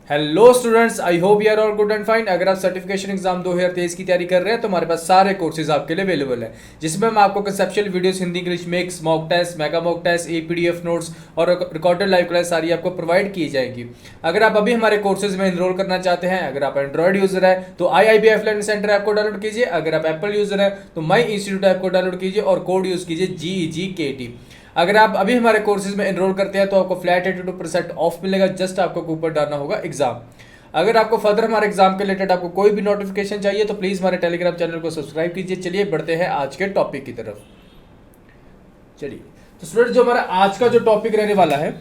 Hello students, I hope you are all good and fine. अगर आप certification exam 2023 की तैयारी कर रहे हैं तो हमारे पास सारे कोर्सेज आपके लिए अवेलेबल है, जिसमें हम आपको conceptual videos, Hindi English mix, mock test, mega mock test, E PDF notes और रिकॉर्डेड लाइव क्लास सारी आपको प्रोवाइड की जाएगी। अगर आप अभी हमारे कोर्सेज में एनरोल करना चाहते हैं, अगर आप एंड्रॉइड यूजर है तो IIB लर्निंग सेंटर ऐप को डाउनलोड कीजिए। अगर आप एप्पल यूजर है तो माई इंस्टीट्यूट ऐप को डाउनलोड कीजिए और कोड यूज कीजिए GEGKT। अगर आप अभी हमारे कोर्सेज में एनरोल करते हैं तो आपको फ्लैट 82% ऑफ मिलेगा। जस्ट आपको कूपन डालना होगा एग्जाम। अगर आपको फर्दर हमारे एग्जाम के रिलेटेड आपको कोई भी नोटिफिकेशन चाहिए तो प्लीज हमारे टेलीग्राम चैनल को सब्सक्राइब कीजिए। चलिए बढ़ते हैं आज के टॉपिक की तरफ। चलिए तो स्टूडेंट, जो हमारा आज का जो टॉपिक रहने वाला है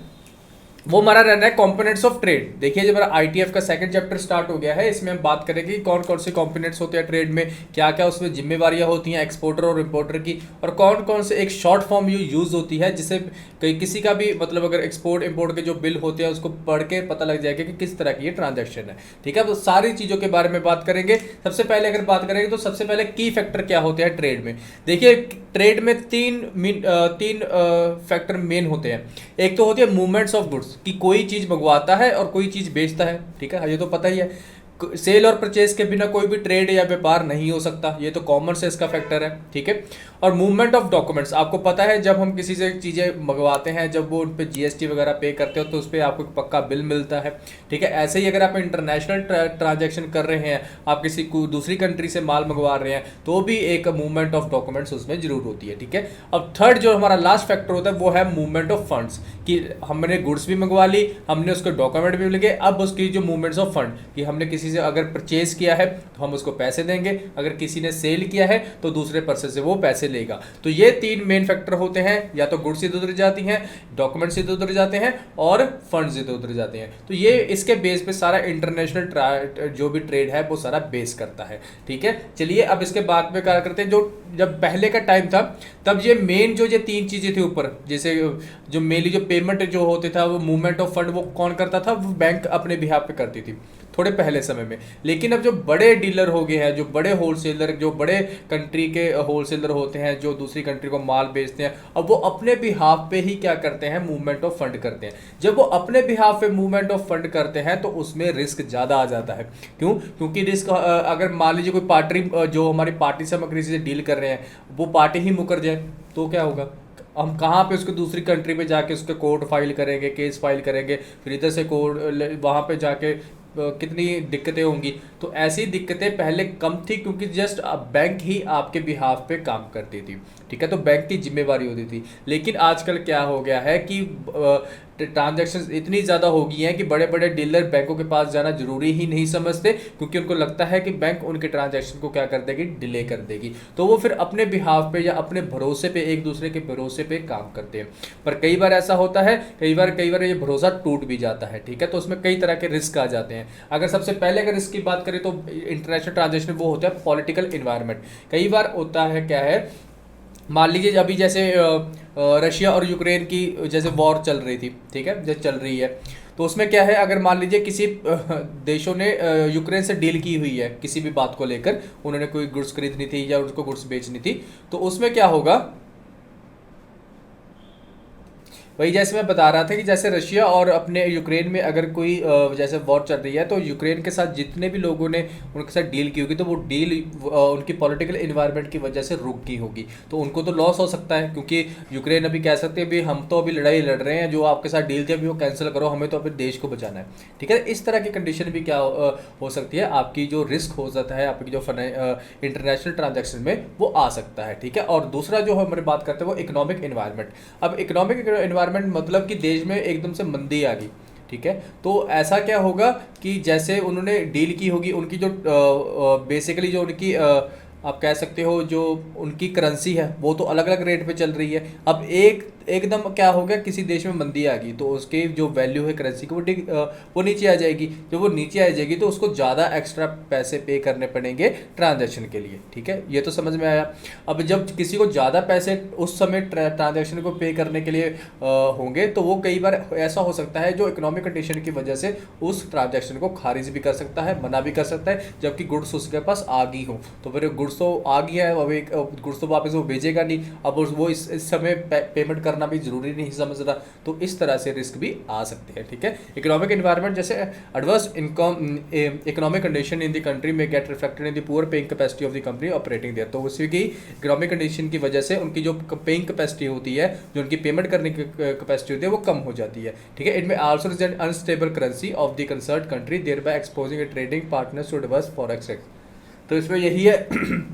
वो हमारा रहना है कंपोनेंट्स ऑफ ट्रेड। देखिए, जब हमारा ITF का सेकंड चैप्टर स्टार्ट हो गया है, इसमें हम बात करेंगे कि कौन कौन से कंपोनेंट्स होते हैं ट्रेड में, क्या क्या उसमें जिम्मेवारियां होती हैं एक्सपोर्टर और इंपोर्टर की, और कौन कौन से एक शॉर्ट फॉर्म यूज होती है जिससे कहीं किसी का भी मतलब अगर एक्सपोर्ट इंपोर्ट के जो बिल होते हैं उसको पढ़ के पता लग जाएगा कि किस तरह की ये ट्रांजेक्शन है। ठीक है, तो सारी चीज़ों के बारे में बात करेंगे। सबसे पहले अगर बात करेंगे तो सबसे पहले की फैक्टर क्या होते हैं ट्रेड में। देखिए, ट्रेड में तीन फैक्टर मेन होते हैं। एक तो होती है मूवमेंट्स ऑफ गुड्स, कि कोई चीज मंगवाता है और कोई चीज बेचता है। ठीक है, ये तो पता ही है। सेल और परचेज के बिना कोई भी ट्रेड या व्यापार नहीं हो सकता, ये तो कॉमन सेंस का फैक्टर है। ठीक है, और मूवमेंट ऑफ डॉक्यूमेंट्स, आपको पता है जब हम किसी से चीज़ें मंगवाते हैं, जब वो उन पे GST वगैरह पे करते हो तो उस पर आपको एक पक्का बिल मिलता है। ठीक है, ऐसे ही अगर आप इंटरनेशनल ट्रांजैक्शन कर रहे हैं, आप किसी को दूसरी कंट्री से माल मंगवा रहे हैं, तो भी एक मूवमेंट ऑफ डॉक्यूमेंट्स उसमें जरूर होती है। ठीक है, अब थर्ड जो हमारा लास्ट फैक्टर होता है वो है मूवमेंट ऑफ फंड्स, कि हमने गुड्स भी मंगवा ली, हमने उसके डॉक्यूमेंट भी मिल गए, अब उसकी जो मूवमेंट्स ऑफ फंड, कि हमने किसी से अगर परचेज किया है तो हम उसको पैसे देंगे, अगर किसी ने सेल किया है तो दूसरे पर्सन से वो पैसे लेगा। तो ये तीन मेन फैक्टर होते हैं, या तो गुड्स इधर उधर जाती हैं, डॉक्यूमेंट्स इधर उधर जाते हैं और फंड्स इधर उधर जाते हैं। तो ये इसके बेस पे सारा इंटरनेशनल जो भी ट्रेड है वो सारा बेस करता है। ठीक है, चलिए अब इसके बाद में क्या करते हैं। जो जब पहले का टाइम था तब ये मेन जो ये तीन चीजें थी ऊपर, जैसे जो मेनली जो पेमेंट जो होते था वो मूवमेंट ऑफ फंड वो कौन करता था, वो बैंक अपने बिहाफ पे करती थी थोड़े पहले समय में। लेकिन अब जो बड़े डीलर हो गए हैं, जो बड़े होलसेलर, जो बड़े कंट्री के होलसेलर होते हैं, जो दूसरी कंट्री को माल बेचते हैं, अब वो अपने बिहाफ पे ही क्या करते हैं, मूवमेंट ऑफ फंड करते हैं। जब वो अपने बिहाफ पे मूवमेंट ऑफ फंड करते हैं तो उसमें रिस्क ज़्यादा आ जाता है। क्यों? क्योंकि रिस्क अगर मान लीजिए कोई पार्टी जो हमारी पार्टी से हम किसी से डील कर रहे हैं, वो पार्टी ही मुकर जाए तो क्या होगा, हम कहाँ पे उसको दूसरी कंट्री पे जाके उसके कोर्ट फाइल करेंगे, केस फाइल करेंगे, फिर इधर से कोर्ट वहाँ पे जाके कितनी दिक्कतें होंगी। तो ऐसी दिक्कतें पहले कम थी क्योंकि जस्ट बैंक ही आपके बिहाफ पे काम करती थी। ठीक है, तो बैंक की जिम्मेवारी होती थी। लेकिन आजकल क्या हो गया है कि ट्रांजैक्शंस इतनी ज़्यादा हो गई हैं कि बड़े बड़े डीलर बैंकों के पास जाना जरूरी ही नहीं समझते, क्योंकि उनको लगता है कि बैंक उनके ट्रांजैक्शन को क्या कर देगी, डिले कर देगी। तो वो फिर अपने बिहाफ पे या अपने भरोसे पे, एक दूसरे के भरोसे पे काम करते हैं। पर कई बार ऐसा होता है, कई बार ये भरोसा टूट भी जाता है। ठीक है, तो उसमें कई तरह के रिस्क आ जाते हैं। अगर सबसे पहले अगर रिस्क की बात करें तो इंटरनेशनल ट्रांजैक्शन वो होता है पॉलिटिकल इन्वायरमेंट। कई बार होता है क्या है, मान लीजिए अभी जैसे रशिया और यूक्रेन की जैसे वॉर चल रही थी, ठीक है, जैसे चल रही है, तो उसमें क्या है, अगर मान लीजिए किसी देशों ने यूक्रेन से डील की हुई है किसी भी बात को लेकर, उन्होंने कोई गुड्स खरीदनी थी या उसको गुड्स बेचनी थी, तो उसमें क्या होगा, वही जैसे मैं बता रहा था कि जैसे रशिया और अपने यूक्रेन में अगर कोई जैसे वॉर चल रही है, तो यूक्रेन के साथ जितने भी लोगों ने उनके साथ डील की होगी, तो वो डील उनकी पॉलिटिकल इन्वायरमेंट की वजह से रुक गई होगी। तो उनको तो लॉस हो सकता है, क्योंकि यूक्रेन अभी कह सकते हैं भी हम तो अभी लड़ाई लड़ रहे हैं, जो आपके साथ डील थी अभी वो कैंसिल करो, हमें तो अपने देश को बचाना है। ठीक है, इस तरह की कंडीशन भी क्या हो सकती है, आपकी जो रिस्क हो जाता है आपकी जो इंटरनेशनल ट्रांजेक्शन में वो आ सकता है। ठीक है, और दूसरा जो हमारी बात करते हैं वो इकोनॉमिक इन्वायरमेंट। अब इकोनॉमिक इन्वायरमेंट मतलब कि देश में एकदम से मंदी आ गई। ठीक है, तो ऐसा क्या होगा कि जैसे उन्होंने डील की होगी, उनकी जो बेसिकली जो उनकी आप कह सकते हो जो उनकी करेंसी है वो तो अलग अलग रेट पे चल रही है। अब एकदम क्या हो गया, किसी देश में मंदी आ गई तो उसकी जो वैल्यू है करेंसी की वो नीचे आ जाएगी। जब वो नीचे आ जाएगी तो उसको ज़्यादा एक्स्ट्रा पैसे पे करने पड़ेंगे ट्रांजैक्शन के लिए। ठीक है, ये तो समझ में आया। अब जब किसी को ज़्यादा पैसे उस समय ट्रांजैक्शन को पे करने के लिए होंगे, तो वो कई बार ऐसा हो सकता है जो इकोनॉमिक कंडीशन की वजह से उस ट्रांजैक्शन को खारिज भी कर सकता है, मना भी कर सकता है, जबकि गुड्स उसके पास आ गई हो। तो फिर गुड्स तो आ गया है, अब एक गुड्स तो वापस वो भेजेगा नहीं, अब वो इस समय पेमेंट करना भी जरूरी नहीं समझ रहा, तो इस तरह से रिस्क भी आ सकते हैं। ठीक है, इकोनॉमिक इन्वायरमेंट जैसे adverse economic condition in the country में get reflected in the poor paying capacity of the company operating there, तो उसी की इकोनॉमिक कंडीशन की वजह से उनकी जो पेइंग कैपेसिटी होती है, जो उनकी पेमेंट करने की कैपेसिटी होती है, वो कम हो जाती है। ठीक है, इनमें also result unstable currency of the concern country thereby exposing a trading partners to diverse forex risk, तो इसमें यही है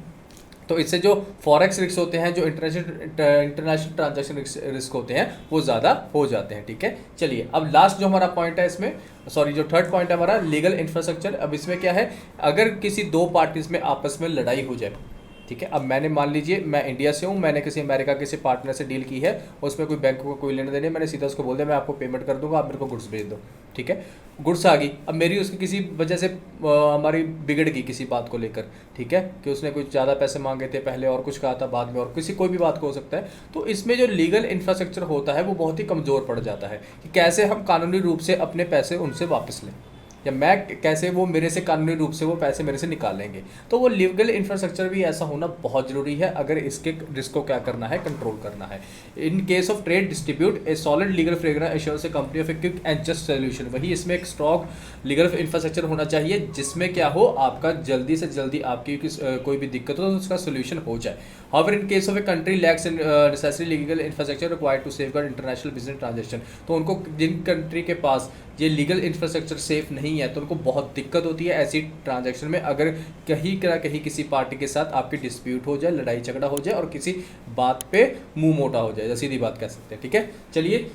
तो इससे जो फॉरेक्स रिस्क होते हैं, जो इंटरनेशनल ट्रांजैक्शन रिस्क होते हैं, वो ज़्यादा हो जाते हैं। ठीक है, चलिए अब लास्ट जो हमारा पॉइंट है इसमें, सॉरी जो थर्ड पॉइंट है हमारा, लीगल इंफ्रास्ट्रक्चर। अब इसमें क्या है, अगर किसी दो पार्टीज में आपस में लड़ाई हो जाए, ठीक है, अब मैंने मान लीजिए मैं इंडिया से हूँ, मैंने किसी अमेरिका किसी पार्टनर से डील की है, उसमें कोई बैंक को कोई लेने देने, मैंने सीधा उसको बोल दिया मैं आपको पेमेंट कर दूंगा, आप मेरे को गुड्स भेज दो। ठीक है, गुड्स आ गई, अब मेरी उसकी किसी वजह से हमारी बिगड़ गई किसी बात को लेकर, ठीक है, कि उसने कुछ ज़्यादा पैसे मांगे थे पहले और कुछ कहा था बाद में, और किसी कोई भी बात को हो सकता है, तो इसमें जो लीगल इंफ्रास्ट्रक्चर होता है वो बहुत ही कमज़ोर पड़ जाता है कि कैसे हम कानूनी रूप से अपने पैसे उनसे वापस लें, या मैं कैसे वो मेरे से कानूनी रूप से वो पैसे मेरे से निकालेंगे। तो वो लीगल इंफ्रास्ट्रक्चर भी ऐसा होना बहुत ज़रूरी है अगर इसके रिस्क को क्या करना है, कंट्रोल करना है। इन case of trade distribute A solid legal fragrance assures A company of a quick and just solution, वही इसमें एक स्ट्रॉन्ग लीगल इंफ्रास्ट्रक्चर होना चाहिए जिसमें क्या हो, आपका जल्दी से जल्दी आपकी कोई भी दिक्कत हो तो उसका सोल्यूशन हो जाए। However in case of a country lacks necessary legal infrastructure required to safeguard international business transaction, तो उनको जिन कंट्री के पास ये लीगल इंफ्रास्ट्रक्चर सेफ नहीं है तो उनको बहुत दिक्कत होती है ऐसी ट्रांजैक्शन में, अगर कहीं ना कहीं किसी पार्टी के साथ आपकी डिस्प्यूट हो जाए, लड़ाई झगड़ा हो जाए और किसी बात पे मुंह मोटा हो जाए, सीधी बात कह सकते हैं। ठीक है, चलिए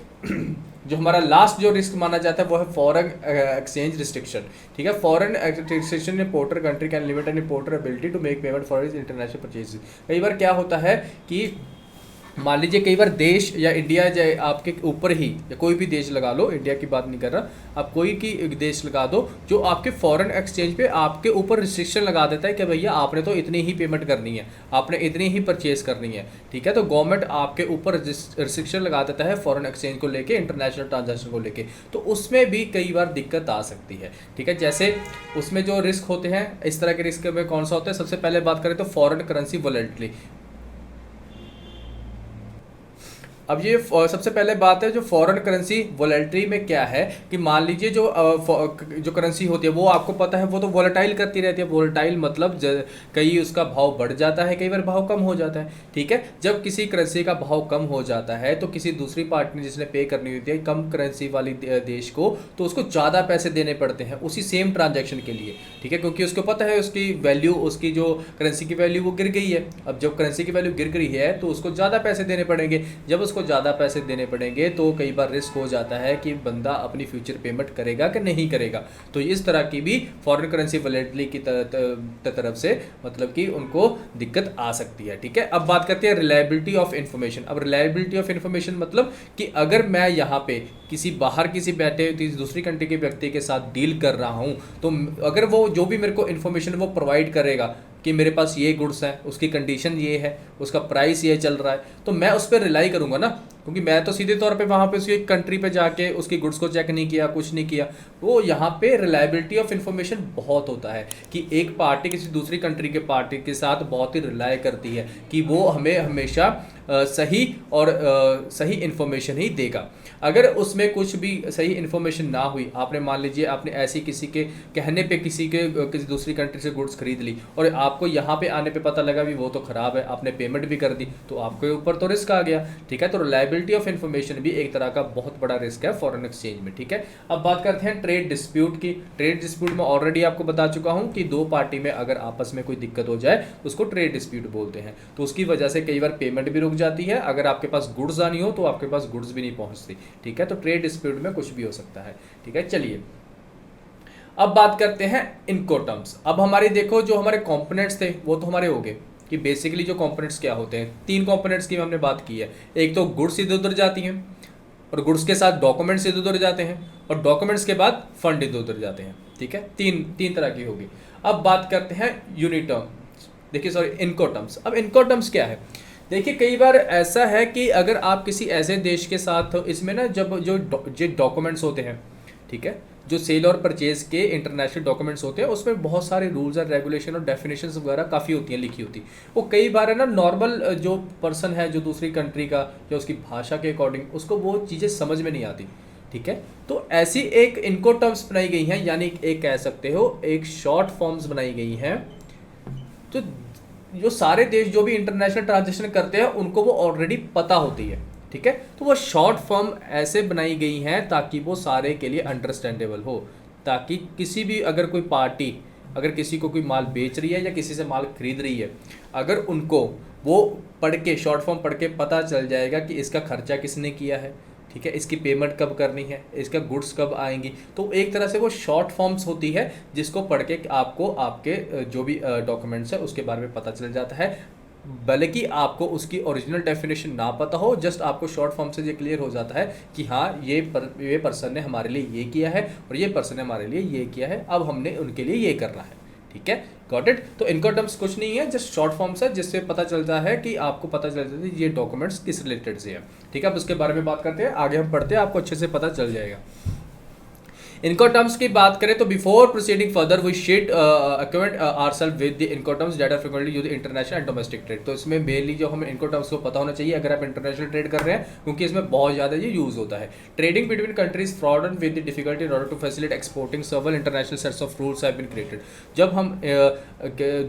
जो हमारा लास्ट जो रिस्क माना जाता है वो है फॉरेन एक्सचेंज रिस्ट्रिक्शन। ठीक है, foreign restriction importer country can limit an importer ability to make payment for his international purchase. कई बार क्या होता है कि मान लीजिए कई बार देश या इंडिया जाए आपके ऊपर ही, या कोई भी देश लगा लो, इंडिया की बात नहीं कर रहा, आप कोई की देश लगा दो जो आपके फॉरेन एक्सचेंज पे आपके ऊपर रिस्ट्रिक्शन लगा देता है कि भैया आपने तो इतनी ही पेमेंट करनी है, आपने इतनी ही परचेज करनी है। ठीक है, तो गवर्नमेंट आपके ऊपर रिस्ट्रिक्शन लगा देता है फॉरेन एक्सचेंज को लेके, इंटरनेशनल ट्रांजेक्शन को लेके, तो उसमें भी कई बार दिक्कत आ सकती है। ठीक है, जैसे उसमें जो रिस्क होते हैं, इस तरह के रिस्क में कौन सा होता है, सबसे पहले बात करें तो फॉरेन करेंसी वॉलेटिलिटी। अब ये सबसे पहले बात है जो फॉरेन करेंसी वॉलेटिलिटी में क्या है कि मान लीजिए जो करेंसी होती है वो आपको पता है वो तो वॉलेटाइल करती रहती है। वॉलेटाइल मतलब कहीं उसका भाव बढ़ जाता है, कई बार भाव कम हो जाता है। ठीक है, जब किसी करेंसी का भाव कम हो जाता है तो किसी दूसरी पार्टी ने जिसने पे करनी होती है कम करेंसी वाली देश को, तो उसको ज़्यादा पैसे देने पड़ते हैं उसी सेम ट्रांजेक्शन के लिए। ठीक है, क्योंकि उसको पता है उसकी वैल्यू, उसकी जो करेंसी की वैल्यू वो गिर गई है। अब जब करेंसी की वैल्यू गिर गई है तो उसको ज़्यादा पैसे देने पड़ेंगे। जब उसको ज़्यादा पैसे देने पड़ेंगे तो कई बार रिस्क हो जाता है कि बंदा अपनी फ्यूचर पेमेंट करेगा कि नहीं करेगा। तो इस तरह की भी फॉरेन करेंसी वॉलेटिलिटी की तरफ से मतलब कि उनको दिक्कत आ सकती है। ठीक है, अब बात करते हैं रिलायबिलिटी ऑफ इन्फॉर्मेशन। अब रिलायबिलिटी ऑफ इन्फॉर्मेशन मतलब कि अगर मैं यहाँ पे किसी बैठे किसी दूसरी कंट्री के व्यक्ति के साथ डील कर रहा हूँ, तो अगर वो जो भी मेरे को इन्फॉर्मेशन वो प्रोवाइड करेगा कि मेरे पास ये गुड्स हैं, उसकी कंडीशन ये है, उसका प्राइस ये चल रहा है, तो मैं उस पर रिलाई करूँगा ना, क्योंकि मैं तो सीधे तौर पे वहाँ पे उसकी कंट्री पे जाके उसकी गुड्स को चेक नहीं किया, कुछ नहीं किया। वो यहाँ पे रिलायबिलिटी ऑफ इन्फॉर्मेशन बहुत होता है कि एक पार्टी किसी दूसरी कंट्री के पार्टी के साथ बहुत ही रिलाई करती है कि वो हमें हमेशा सही और सही इन्फॉर्मेशन ही देगा। अगर उसमें कुछ भी सही इन्फॉर्मेशन ना हुई, आपने मान लीजिए आपने ऐसी किसी के कहने पे किसी दूसरी कंट्री से गुड्स खरीद ली और आपको यहाँ पे आने पे पता लगा भी वो तो ख़राब है, आपने पेमेंट भी कर दी, तो आपके ऊपर तो रिस्क आ गया। ठीक है, तो रिलायबिलिटी ऑफ इन्फॉर्मेशन भी एक तरह का बहुत बड़ा रिस्क है फॉरेन एक्सचेंज में। ठीक है, अब बात करते हैं ट्रेड डिस्प्यूट की। ट्रेड डिस्प्यूट में ऑलरेडी आपको बता चुका हूँ कि दो पार्टी में अगर आपस में कोई दिक्कत हो जाए तो उसको ट्रेड डिस्प्यूट बोलते हैं। तो उसकी वजह से कई बार पेमेंट भी रुक जाती है, अगर आपके पास गुड्स आनी हो तो आपके पास गुड्स भी नहीं पहुँचती। ठीक है, तो ट्रेड डिस्प्यूट में कुछ भी हो सकता है। ठीक है, चलिए अब बात करते हैं इनकोटम्स। अब हमारी देखो जो हमारे कंपोनेंट्स थे वो तो हमारे हो गए कि बेसिकली जो कंपोनेंट्स क्या होते हैं। तीन कंपोनेंट्स की हमने बात की है, एक तो गुड्स इधर उधर जाती हैं और गुड्स के साथ डॉक्यूमेंट्स इधर उधर जाते हैं और डॉक्यूमेंट्स के बाद फंड इधर उधर जाते हैं। ठीक है, तीन तरह की होगी। अब बात करते हैं यूनिटर्म्स, देखिए सॉरी इनकोटम्स। अब इनकोटम्स क्या है, देखिए कई बार ऐसा है कि अगर आप किसी ऐसे देश के साथ, इसमें ना जब जो डॉक्यूमेंट्स होते हैं, ठीक है। जो सेल और परचेज के इंटरनेशनल डॉक्यूमेंट्स होते हैं उसमें बहुत सारे रूल्स एंड रेगुलेशन और डेफिनेशंस वगैरह काफ़ी होती हैं, लिखी होती। वो कई बार है ना नॉर्मल जो पर्सन है जो दूसरी कंट्री का या उसकी भाषा के अकॉर्डिंग उसको वो चीज़ें समझ में नहीं आती, ठीक है। तो ऐसी एक इनको टर्म्स बनाई गई हैं, यानी एक कह सकते हो एक शॉर्ट फॉर्म्स बनाई गई हैं, तो जो सारे देश जो भी इंटरनेशनल ट्रांजेक्शन करते हैं उनको वो ऑलरेडी पता होती है, ठीक है। तो वो शॉर्ट फॉर्म ऐसे बनाई गई हैं ताकि वो सारे के लिए अंडरस्टैंडेबल हो, ताकि किसी भी अगर कोई पार्टी अगर किसी को कोई माल बेच रही है या किसी से माल खरीद रही है, अगर उनको वो पढ़ के शॉर्ट फॉर्म पढ़ के पता चल जाएगा कि इसका खर्चा किसने किया है, ठीक है, इसकी पेमेंट कब करनी है, इसका गुड्स कब आएंगी, तो एक तरह से वो शॉर्ट फॉर्म्स होती है जिसको पढ़ के आपको आपके जो भी डॉक्यूमेंट्स है उसके बारे में पता चल जाता है। भले कि आपको उसकी ओरिजिनल डेफिनेशन ना पता हो, जस्ट आपको शॉर्ट फॉर्म से ये क्लियर हो जाता है कि हाँ ये पर्सन ने हमारे लिए ये किया है और ये पर्सन ने हमारे लिए ये किया है, अब हमने उनके लिए ये करना है, ठीक है। Got it. तो इनका टर्म्स कुछ नहीं है, जस्ट शॉर्ट फॉर्म्स है जिससे पता चलता है कि आपको पता चल जाता है ये डॉक्यूमेंट्स किस रिलेटेड से है, ठीक है। अब उसके बारे में बात करते हैं, आगे हम पढ़ते हैं, आपको अच्छे से पता चल जाएगा। इनकोटर्म्स की बात करें तो before proceeding further we should acquaint ourselves with the Incoterms that are frequently used international and domestic trade. तो इसमें मेनली जो हमें इनकोटर्म्स को पता होना चाहिए अगर आप इंटरनेशनल ट्रेड कर रहे हैं, क्योंकि इसमें बहुत ज़्यादा ये यूज़ होता है। Trading between countries fraught with the difficulty in order to facilitate exporting several international sets of rules have been created. जब हम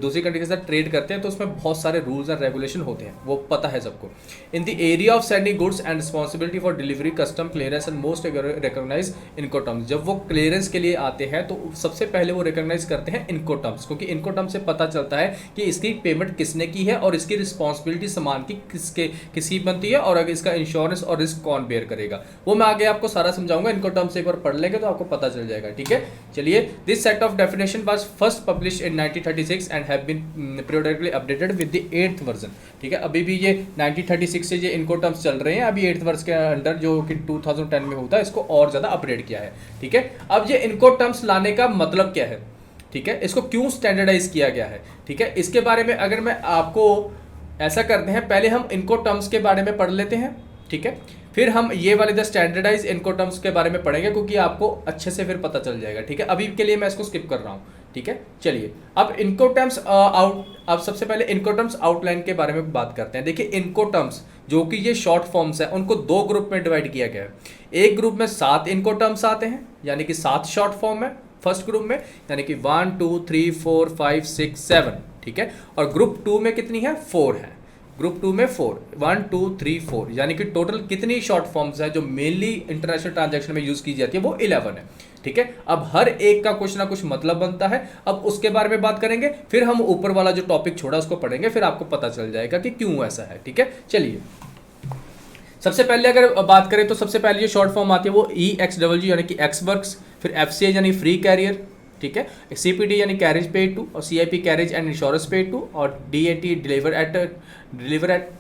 दूसरी कंट्री के साथ ट्रेड करते हैं तो उसमें बहुत सारे रूल्स एंड रेगुलेशन होते हैं, वो पता है सबको। In the area of sending goods and responsibility for delivery custom clearance and most recognise incoterms. जब वो क्लियरेंस के लिए आते हैं तो सबसे पहले वो रिकॉग्नाइज करते हैं इनकोटर्म्स, क्योंकि इनकोटर्म से पता चलता है कि इसकी पेमेंट किसने की है और इसकी रिस्पॉन्सिबिलिटी सामान की किसकी बनती है और अगर इसका इंश्योरेंस और रिस्क कौन बेयर करेगा, वो मैं आगे आपको सारा समझाऊंगा। इनकोटर्म से एक बार पढ़ लेंगे तो आपको पता चल जाएगा, ठीक है। चलिए, this set of definition was first published in 1936 and have been periodically updated with the 8th version, ठीक है। अभी भी ये 1936 से ये इनकोटर्म्स चल रहे हैं, अभी 8th वर्जन के अंडर जो कि 2010 में होता है इसको और ज्यादा अपडेट किया है, ठीक है। अब ये इनकोटर्म्स लाने का मतलब क्या है, ठीक है, इसको क्यों स्टैंडर्डाइज किया गया है, ठीक है, इसके बारे में अगर मैं आपको ऐसा करते हैं, पहले हम इनकोटर्म्स के बारे में पढ़ लेते हैं, ठीक है, फिर हम ये वाले द स्टैंडर्डाइज इनकोटर्म्स के बारे में पढ़ेंगे, क्योंकि आपको अच्छे से फिर पता चल जाएगा, ठीक है। अभी के लिए मैं इसको स्किप कर रहा हूं, ठीक है। चलिए, अब इनकोटर्म्स अब सबसे पहले इनकोटर्म्स आउटलाइन के बारे में बात करते हैं। देखिए, इनकोटर्म्स जो कि ये शॉर्ट फॉर्म्स है उनको दो ग्रुप में डिवाइड किया गया है। एक ग्रुप में 7 इनकोटर्म्स आते हैं, यानी कि 7 शॉर्ट फॉर्म है फर्स्ट ग्रुप में, यानी कि 1 2 3 4 5 6 7, ठीक है। और ग्रुप 2 में कितनी है, 4 है। ग्रुप 2 में 4, 1 2 3 4, यानी कि टोटल कितनी शॉर्ट फॉर्म्स है जो मेनली इंटरनेशनल ट्रांजैक्शन में यूज की जाती है, वो 11 है, ठीक है। अब हर एक का कुछ ना कुछ मतलब बनता है, अब उसके बारे में बात करेंगे, फिर हम ऊपर वाला जो टॉपिक छोड़ा उसको पढ़ेंगे, फिर आपको पता चल जाएगा कि क्यों ऐसा है, ठीक है। चलिए, सबसे पहले अगर बात करें तो सबसे पहले जो शॉर्ट फॉर्म आती है वो EXWG यानी कि एक्स वर्क्स, फिर FCA यानी फ्री कैरियर, ठीक है, CPT यानी कैरेज पेड टू, और CIP carriage and insurance paid to, और DAT डिलीवर एट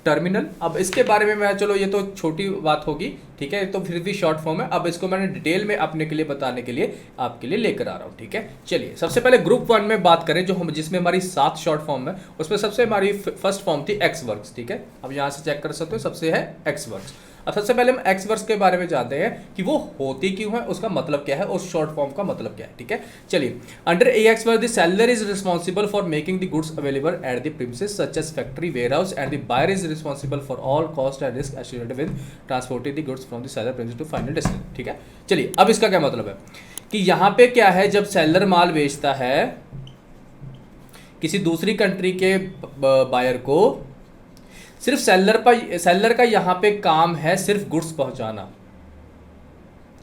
टर्मिनल। अब इसके बारे में मैं, चलो ये तो छोटी बात होगी, ठीक है, तो फिर भी शॉर्ट फॉर्म है, अब इसको मैंने डिटेल में अपने के लिए बताने के लिए आपके लिए लेकर आ रहा हूँ, ठीक है। चलिए, सबसे पहले ग्रुप 1 में बात करें जो हम जिसमें हमारी 7 शॉर्ट फॉर्म है, उसमें सबसे हमारी फर्स्ट फॉर्म थी एक्स वर्क्स, ठीक है। अब यहाँ से चेक कर सकते हो, सबसे है एक्स वर्क्स। अब सबसे पहले हम एक्स वर्क्स के बारे में जानते हैं कि वो होती क्यों है, उसका मतलब क्या है, उस शॉर्ट फॉर्म का मतलब क्या है, ठीक है। चलिए, under ex work the seller is responsible for making the goods available at the premises such as factory, warehouse, and the buyer is responsible for all cost and risk associated with transporting the goods from the seller premises to final destination, ठीक है। चलिए, अब इसका क्या मतलब है कि यहाँ पे क्या है, जब सेलर माल बेचता है किसी दूसरी कंट्री के बायर को, सिर्फ सेलर का यहाँ पे काम है सिर्फ गुड्स पहुंचाना,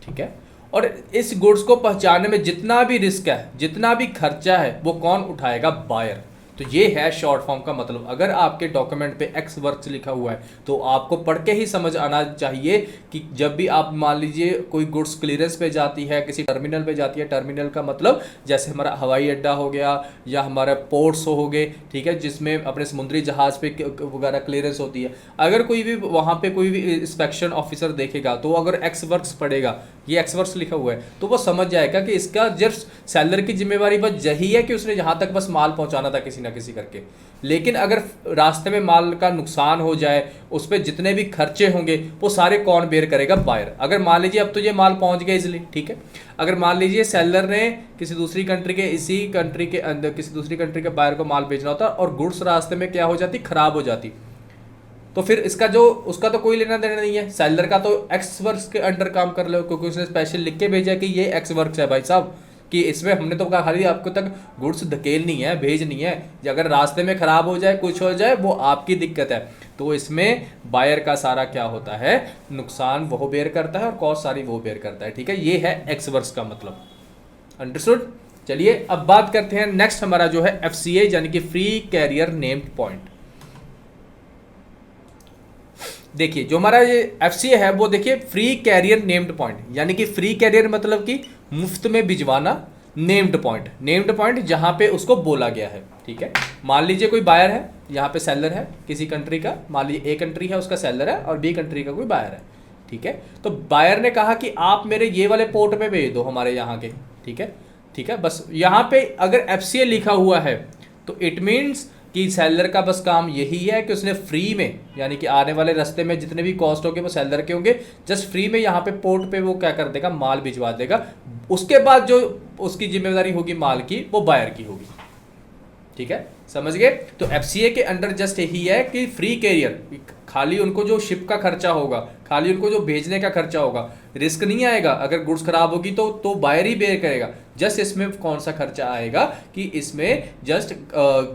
ठीक है। और इस गुड्स को पहुंचाने में जितना भी रिस्क है, जितना भी खर्चा है, वो कौन उठाएगा, बायर। तो ये है शॉर्ट फॉर्म का मतलब। अगर आपके डॉक्यूमेंट पे एक्स वर्क्स लिखा हुआ है तो आपको पढ़ के ही समझ आना चाहिए कि जब भी आप मान लीजिए कोई गुड्स क्लियरेंस पे जाती है, किसी टर्मिनल पे जाती है, टर्मिनल का मतलब जैसे हमारा हवाई अड्डा हो गया या हमारा पोर्ट्स हो गए, ठीक है, जिसमें अपने समुद्री जहाज पे वगैरह क्लियरेंस होती है। अगर कोई भी वहाँ पे कोई भी इंस्पेक्शन ऑफिसर देखेगा तो अगर एक्स वर्क्स पढ़ेगा ये एक्स वर्क्स लिखा हुआ है, तो वो समझ जाएगा कि इसका जस्ट सेलर की जिम्मेवारी बस यही है कि उसने यहाँ तक बस माल पहुँचाना था किसी ना किसी करके। लेकिन अगर रास्ते में माल का नुकसान हो जाए, उस पर जितने भी खर्चे होंगे वो सारे कौन बेयर करेगा? बायर। अगर मान लीजिए अब तो ये माल पहुंच गया इजिली, ठीक है, अगर मान लीजिए सेलर ने किसी दूसरी कंट्री के, इसी कंट्री के अंदर किसी दूसरी कंट्री के बायर को माल भेजना होता और गुड्स रास्ते में क्या हो जाती? खराब हो जाती, तो फिर इसका जो उसका तो कोई लेना देना नहीं है। सेलर का तो एक्स वर्क्स के अंडर काम कर लो, क्योंकि उसने स्पेशल लिख के भेजा कि ये एक्स वर्क्स है भाई साहब, कि इसमें हमने तो कहा खाली आपको तक गुड्स धकेलनी है, भेजनी है, अगर रास्ते में खराब हो जाए, कुछ हो जाए, वो आपकी दिक्कत है। तो इसमें बायर का सारा क्या होता है? नुकसान वो बेयर करता है और कॉस्ट सारी वो बेयर करता है, ठीक है। ये है एक्स वर्क्स का मतलब, अंडरस्टूड। चलिए अब बात करते हैं नेक्स्ट, हमारा जो है FCA यानी कि फ्री कैरियर नेम्ड पॉइंट। देखिए जो हमारा ये FCA है वो देखिए फ्री कैरियर नेम्ड पॉइंट, यानी कि फ्री कैरियर मतलब कि मुफ्त में भिजवाना, नेम्ड पॉइंट, नेम्ड पॉइंट जहां पे उसको बोला गया है, ठीक है। मान लीजिए कोई बायर है, यहाँ पे सेलर है किसी कंट्री का, मान लीजिए A कंट्री है उसका सेलर है और B कंट्री का कोई बायर है, ठीक है। तो बायर ने कहा कि आप मेरे ये वाले पोर्ट में भेज दो हमारे यहाँ के, ठीक है, ठीक है। बस यहाँ पे अगर FCA लिखा हुआ है तो इट मीन्स कि सेलर का बस काम यही है कि उसने फ्री में, यानी कि आने वाले रास्ते में जितने भी कॉस्ट होंगे वो सेलर के होंगे, जस्ट फ्री में यहाँ पे पोर्ट पे वो क्या कर देगा? माल भिजवा देगा। उसके बाद जो उसकी जिम्मेदारी होगी माल की वो बायर की होगी, ठीक है, समझ गए। तो FCA के अंडर जस्ट यही है कि फ्री कैरियर, खाली उनको जो शिप का खर्चा होगा, खाली उनको जो भेजने का खर्चा होगा, रिस्क नहीं आएगा। अगर गुड्स खराब होगी तो बायर ही बेयर करेगा। जस्ट इसमें कौन सा खर्चा आएगा कि इसमें जस्ट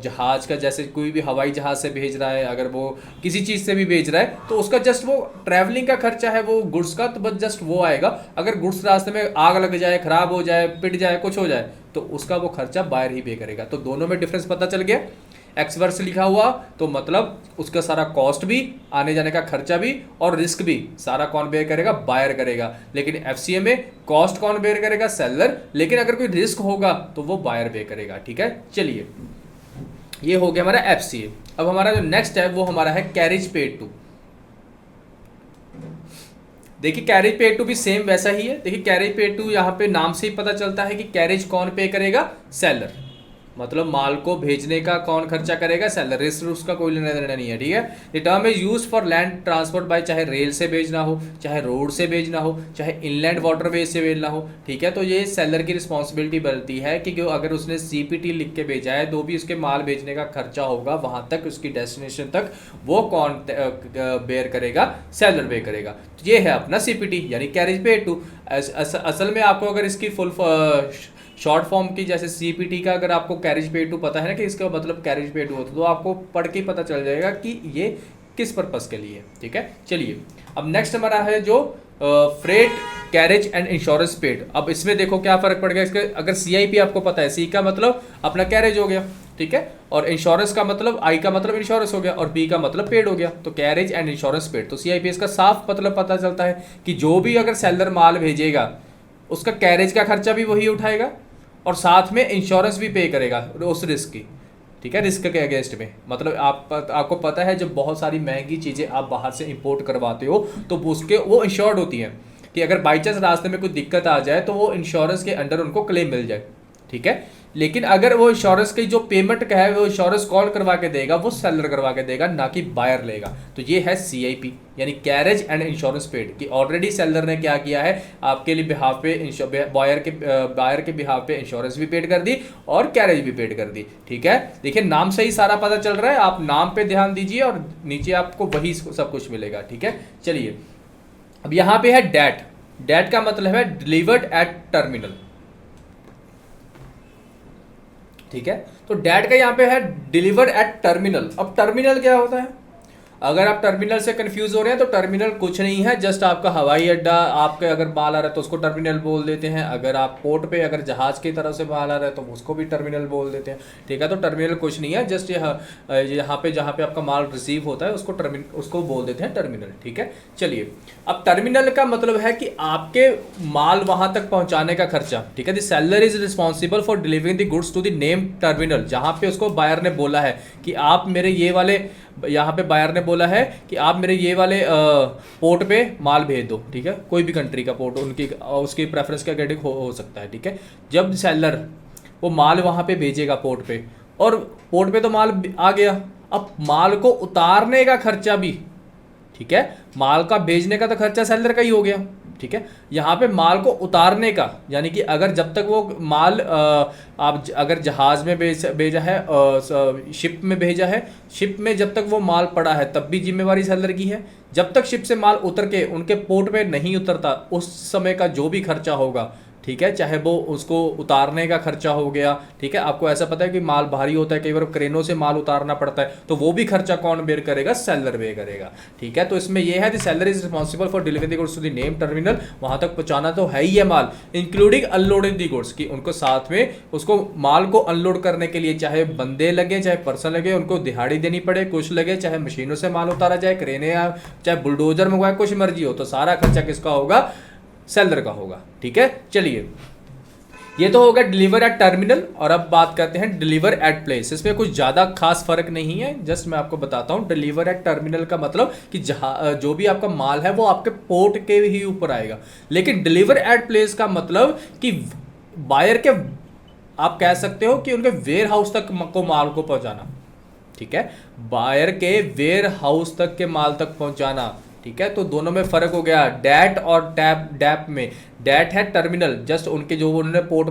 जहाज का, जैसे कोई भी हवाई जहाज से भेज रहा है, अगर वो किसी चीज़ से भी भेज रहा है तो उसका जस्ट वो ट्रैवलिंग का खर्चा है वो गुड्स का, तो बस जस्ट वो आएगा। अगर गुड्स रास्ते में आग लग जाए, खराब हो जाए, पिट जाए, कुछ हो जाए, तो उसका वो खर्चा बायर ही पे करेगा। तो दोनों में डिफरेंस पता चल गया। एक्स वर्क्स लिखा हुआ तो मतलब उसका सारा कॉस्ट भी, आने जाने का खर्चा भी और रिस्क भी सारा कौन बेयर करेगा? बायर करेगा। लेकिन FCA में कॉस्ट कौन बेयर करेगा? सेलर। लेकिन अगर कोई रिस्क होगा तो वो बायर बेयर करेगा, ठीक है। चलिए ये हो गया हमारा FCA। अब हमारा जो नेक्स्ट है वो हमारा है कैरेज पेड टू। देखिए कैरेज पेड टू भी सेम वैसा ही है। देखिए कैरेज पेड टू यहाँ पे नाम से ही पता चलता है कि कैरेज कौन पे करेगा? सेलर। मतलब माल को भेजने का कौन खर्चा करेगा? सेलर। रिस्क उसका कोई लेना देना नहीं है, ठीक है। The term is use for land transport bye, चाहे रेल से भेजना हो, चाहे रोड से भेजना हो, चाहे इनलैंड वाटरवेज से भेजना हो, ठीक है। तो ये सेलर की रिस्पॉन्सिबिलिटी बनती है कि अगर उसने CPT लिख के भेजा है तो भी उसके माल भेजने का खर्चा होगा वहां तक, उसकी डेस्टिनेशन तक, वो कौन बेयर करेगा? सेलर बेयर करेगा। तो ये है अपना CPT यानी कैरेज पेड टू। असल में आपको अगर इसकी फुल शॉर्ट फॉर्म की जैसे CPT का अगर आपको कैरेज पेड टू पता है ना कि इसका मतलब कैरेज पेड टू होता है, तो आपको पढ़ के पता चल जाएगा कि ये किस पर्पस के लिए, ठीक है। चलिए अब नेक्स्ट हमारा है जो freight carriage and insurance paid. अब इसमें देखो क्या फर्क पड़ गया इसके। अगर CIP आपको पता है, C का मतलब अपना कैरेज हो गया, ठीक है, और इंश्योरेंस का मतलब, I का मतलब इंश्योरेंस हो गया और P का मतलब पेड हो गया। तो कैरेज एंड इंश्योरेंस पेड, तो CIP इसका साफ मतलब पता चलता है कि जो भी अगर सेलर माल भेजेगा उसका कैरेज का खर्चा भी वही उठाएगा और साथ में इंश्योरेंस भी पे करेगा उस रिस्क की, ठीक है, रिस्क के अगेंस्ट में। मतलब आपको पता है जब बहुत सारी महंगी चीज़ें आप बाहर से इंपोर्ट करवाते हो तो उसके वो इंश्योर्ड होती हैं कि अगर बाई चांस रास्ते में कोई दिक्कत आ जाए तो वो इंश्योरेंस के अंडर उनको क्लेम मिल जाए, ठीक है। लेकिन अगर वो इंश्योरेंस की जो पेमेंट का है वो इंश्योरेंस कौन करवा के देगा? वो सेलर करवा के देगा, ना कि बायर लेगा। तो ये है CIP यानी कैरेज एंड इंश्योरेंस पेड, कि ऑलरेडी सेलर ने क्या किया है आपके लिए बिहाफ पे, बायर के बिहाफ पे इंश्योरेंस भी पेड कर दी और कैरेज भी पेड कर दी, ठीक है। देखिए नाम से ही सारा पता चल रहा है, आप नाम पे ध्यान दीजिए और नीचे आपको वही सब कुछ मिलेगा, ठीक है। चलिए अब यहाँ पे है डेट। डेट का मतलब है डिलीवर्ड एट टर्मिनल, ठीक है। तो डेट का यहाँ पे है डिलीवर्ड एट टर्मिनल। अब टर्मिनल क्या होता है? अगर आप टर्मिनल से कंफ्यूज हो रहे हैं तो टर्मिनल कुछ नहीं है, जस्ट आपका हवाई अड्डा, आपके अगर माल आ रहा है तो उसको टर्मिनल बोल देते हैं। अगर आप पोर्ट पे अगर जहाज की तरफ से माल आ रहा है तो उसको भी टर्मिनल बोल देते हैं, ठीक है। तो टर्मिनल कुछ नहीं है, जस्ट यहाँ पे जहाँ पे आपका माल रिसीव होता है उसको बोल देते हैं टर्मिनल, ठीक है। चलिए अब टर्मिनल का मतलब है कि आपके माल वहां तक पहुंचाने का खर्चा, ठीक है। The seller is responsible for delivering the goods to the name terminal, जहाँ पे उसको बायर ने बोला है कि आप मेरे ये वाले यहाँ पे बायर ने बोला है कि आप मेरे ये वाले पोर्ट पे माल भेज दो, ठीक है, कोई भी कंट्री का पोर्ट उनकी उसकी प्रेफरेंस के अकॉर्डिंग हो सकता है, ठीक है। जब सेलर वो माल वहाँ पे भेजेगा पोर्ट पे, और पोर्ट पे तो माल आ गया, अब माल को उतारने का खर्चा भी, ठीक है, माल का भेजने का तो खर्चा सेलर का ही हो गया, ठीक है। यहाँ पे माल को उतारने का, यानी कि अगर जब तक वो माल आप अगर जहाज़ में भेजा है, शिप में भेजा है, शिप में जब तक वो माल पड़ा है तब भी जिम्मेवारी सेलर की है। जब तक शिप से माल उतर के उनके पोर्ट पे नहीं उतरता उस समय का जो भी खर्चा होगा, ठीक है, चाहे वो उसको उतारने का खर्चा हो गया, ठीक है, आपको ऐसा पता है कि माल भारी होता है, कई बार क्रेनों से माल उतारना पड़ता है, तो वो भी खर्चा कौन बेयर करेगा? सेलर बेयर करेगा, ठीक है। तो इसमें ये है the seller is responsible for delivering the goods to the name terminal, वहां तक पहुंचाना तो है ही है माल, इंक्लूडिंग अनलोडिंग द गुड्स, की उनको साथ में उसको माल को अनलोड करने के लिए चाहे बंदे लगे, चाहे पर्सन लगे, उनको दिहाड़ी देनी पड़े, कुछ लगे, चाहे मशीनों से माल उतारा जाए, क्रेने चाहे बुलडोजर मंगवाए, कुछ मर्जी हो, तो सारा खर्चा किसका होगा? सेलर का होगा, ठीक है। चलिए, ये तो होगा डिलीवर एट टर्मिनल, और अब बात करते हैं डिलीवर एट प्लेस। इसमें कुछ ज़्यादा खास फर्क नहीं है, जस्ट मैं आपको बताता हूँ। डिलीवर एट टर्मिनल का मतलब कि जहाँ जो भी आपका माल है वो आपके पोर्ट के ही ऊपर आएगा, लेकिन डिलीवर एट प्लेस का मतलब कि बायर के, आप कह सकते हो कि उनके वेयर हाउस तक को माल को पहुँचाना, ठीक है, बायर के वेयर हाउस तक के माल तक पहुँचाना, ठीक है। तो दोनों में फर्क हो गया, डैट और डैप में। डैट है टर्मिनल, जस्ट उनके जो उन्होंने पोर्ट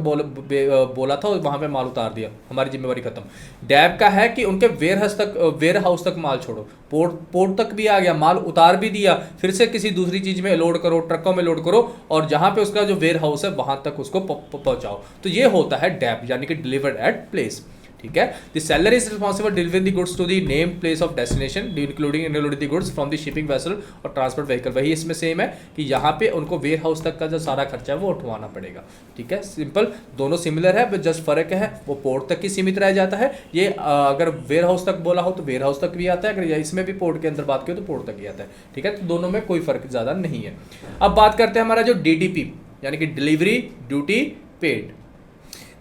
बोला था वहां पे माल उतार दिया, हमारी जिम्मेवारी खत्म। डैप का है कि उनके वेयर हाउस तक माल छोड़ो, पोर्ट तक भी आ गया, माल उतार भी दिया, फिर से किसी दूसरी चीज में लोड करो, ट्रकों में लोड करो, और जहां पे उसका जो वेयर हाउस है वहां तक उसको पहुंचाओ। तो ये होता है डैप, यानी कि डिलीवर्ड एट प्लेस, ठीक है। The seller is responsible delivering the goods to the name place of destination including unloading the goods from the shipping vessel और ट्रांसपोर्ट व्हीकल। वही इसमें सेम है कि यहाँ पे उनको वेयर हाउस तक का जो सारा खर्चा है वो उठवाना पड़ेगा, ठीक है। सिंपल, दोनों सिमिलर है, बस जस्ट फर्क है वो पोर्ट तक ही सीमित रह जाता है। ये अगर वेयर हाउस तक बोला हो तो वेयर हाउस तक भी आता है, अगर इसमें भी पोर्ट के अंदर बात की तो पोर्ट तक ही आता है, ठीक है। तो दोनों में कोई फर्क ज़्यादा नहीं है। अब बात करते हैं हमारा जो DDP यानी कि डिलीवरी ड्यूटी पेड।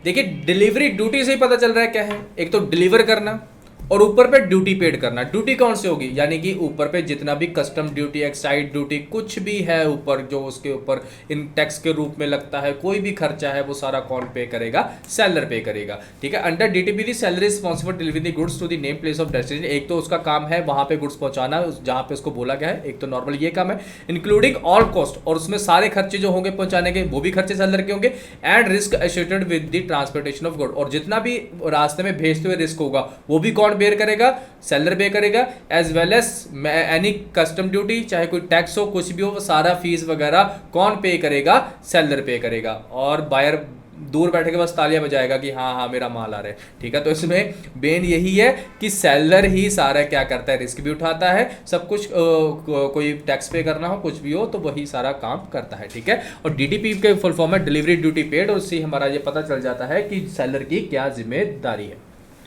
देखिए, डिलीवरी ड्यूटी से ही पता चल रहा है क्या है, एक तो डिलीवर करना और ऊपर पे ड्यूटी पेड करना। ड्यूटी कौन सी होगी? यानी कि ऊपर पे जितना भी कस्टम ड्यूटी, एक्साइड ड्यूटी, कुछ भी है ऊपर जो उसके ऊपर इन टैक्स के रूप में लगता है, कोई भी खर्चा है वो सारा कौन पे करेगा? सेलर पे करेगा, ठीक है। Under DTP the seller responsible delivery the goods to the name place of destination. एक तो उसका काम है वहां पे गुड्स पहुंचाना जहां पे उसको बोला गया है, एक तो नॉर्मल ये काम है, इंक्लूडिंग ऑल कॉस्ट, और उसमें सारे खर्चे जो होंगे पहुंचाने के वो भी खर्चे सेलर के होंगे, and risk associated with the transportation of good, और जितना भी रास्ते में भेजते हुए रिस्क होगा वो भी कौन बेयर करेगा? सेलर पे करेगा, as well as any custom duty, चाहे कोई टैक्स हो, कुछ भी हो, वो सारा फीस वगैरह कौन पे करेगा? सेलर पे करेगा। और बायर दूर बैठे के बस तालियां बजाएगा कि हाँ हाँ मेरा माल आ रहा है, ठीक है। तो इसमें बेन यही है कि सेलर ही सारा क्या करता है? रिस्क भी उठाता है, सब कुछ कोई टैक्स पे करना हो, कुछ भी हो, तो वही सारा काम करता है, ठीक है। और DTP के फुल फॉर्म है डिलीवरी ड्यूटी पेड, और उससे हमारा ये पता चल जाता है कि सेलर की क्या जिम्मेदारी है,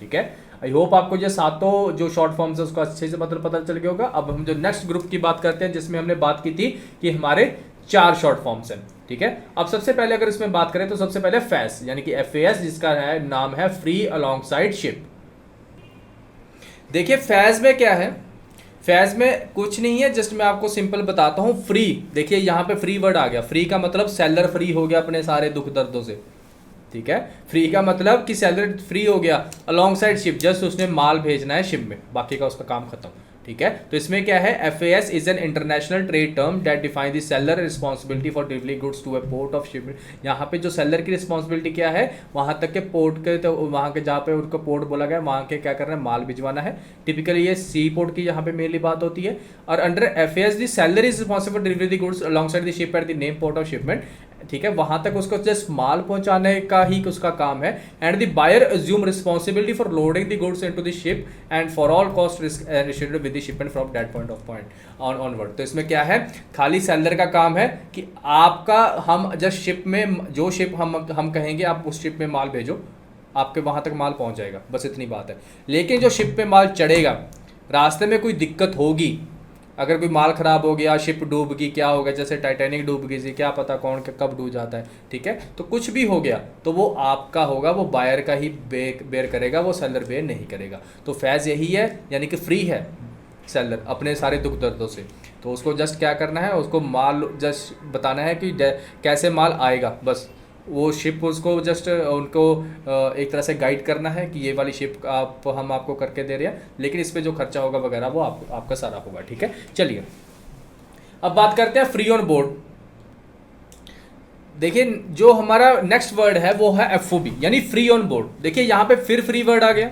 ठीक है। आई होप आपको ये सातों जो शॉर्ट फॉर्म्स है उसको अच्छे से मतलब पता चल गया होगा। अब हम जो नेक्स्ट ग्रुप की बात करते हैं जिसमें हमने बात की थी कि हमारे 4 शॉर्ट फॉर्म्स हैं, ठीक है। अब सबसे पहले अगर इसमें बात करें तो सबसे पहले फैस यानी कि FAS, जिसका है नाम है फ्री अलोंगसाइड शिप। देखिए फैस में क्या है, फैज में कुछ नहीं है, जस्ट मैं आपको सिंपल बताता हूं। फ्री, देखिए यहाँ पे फ्री वर्ड आ गया, फ्री का मतलब सेलर फ्री हो गया अपने सारे दुख दर्दों से, ठीक है। फ्री का मतलब कि सेलर फ्री हो गया अलोंग साइड शिप, जस्ट उसने माल भेजना है शिप में, बाकी का उसका काम खत्म, ठीक है। तो इसमें क्या है, FAS is an international trade term that define the seller responsibility for delivering goods to a port of shipment. यहाँ पे जो सेलर की रिस्पॉन्सिबिलिटी क्या है, वहाँ तक के पोर्ट के, तो वहाँ के जहाँ पे उनको पोर्ट बोला गया वहाँ के क्या करना है, माल भिजवाना है। टिपिकली ये सी पोर्ट की यहाँ पे मेनली बात होती है। और under FAS the seller is responsible for delivery the goods along side the ship at the name port of shipment, ठीक है। वहां तक उसको जस्ट माल पहुंचाने का ही उसका काम है। And the buyer assume responsibility for loading the goods into the ship and for all cost risk associated with the shipment from that point of point onward. तो इसमें क्या है, खाली सेलर का काम है कि आपका, हम जस्ट शिप में जो शिप हम कहेंगे आप उस शिप में माल भेजो, आपके वहां तक माल पहुंच जाएगा, बस इतनी बात है। लेकिन जो शिप पे माल चढ़ेगा, रास्ते में कोई दिक्कत होगी, अगर कोई माल खराब हो गया, शिप डूब गई, क्या हो गया, जैसे टाइटैनिक डूब गई थी, क्या पता कौन कब डूब जाता है, ठीक है। तो कुछ भी हो गया तो वो आपका होगा, वो बायर का ही बेयर करेगा, वो सेलर बेयर नहीं करेगा। तो फैज़ यही है, यानी कि फ्री है सेलर अपने सारे दुख दर्दों से। तो उसको जस्ट क्या करना है, उसको माल जस्ट बताना है कि कैसे माल आएगा, बस वो शिप उसको जस्ट उनको एक तरह से गाइड करना है कि ये वाली शिप हम आपको करके दे रहे हैं, लेकिन इस पर जो खर्चा होगा वगैरह वो आपका सारा होगा, ठीक है। चलिए अब बात करते हैं फ्री ऑन बोर्ड। देखिए जो हमारा नेक्स्ट वर्ड है वो है FOB यानी फ्री ऑन बोर्ड। देखिए यहाँ पे फिर फ्री वर्ड आ गया।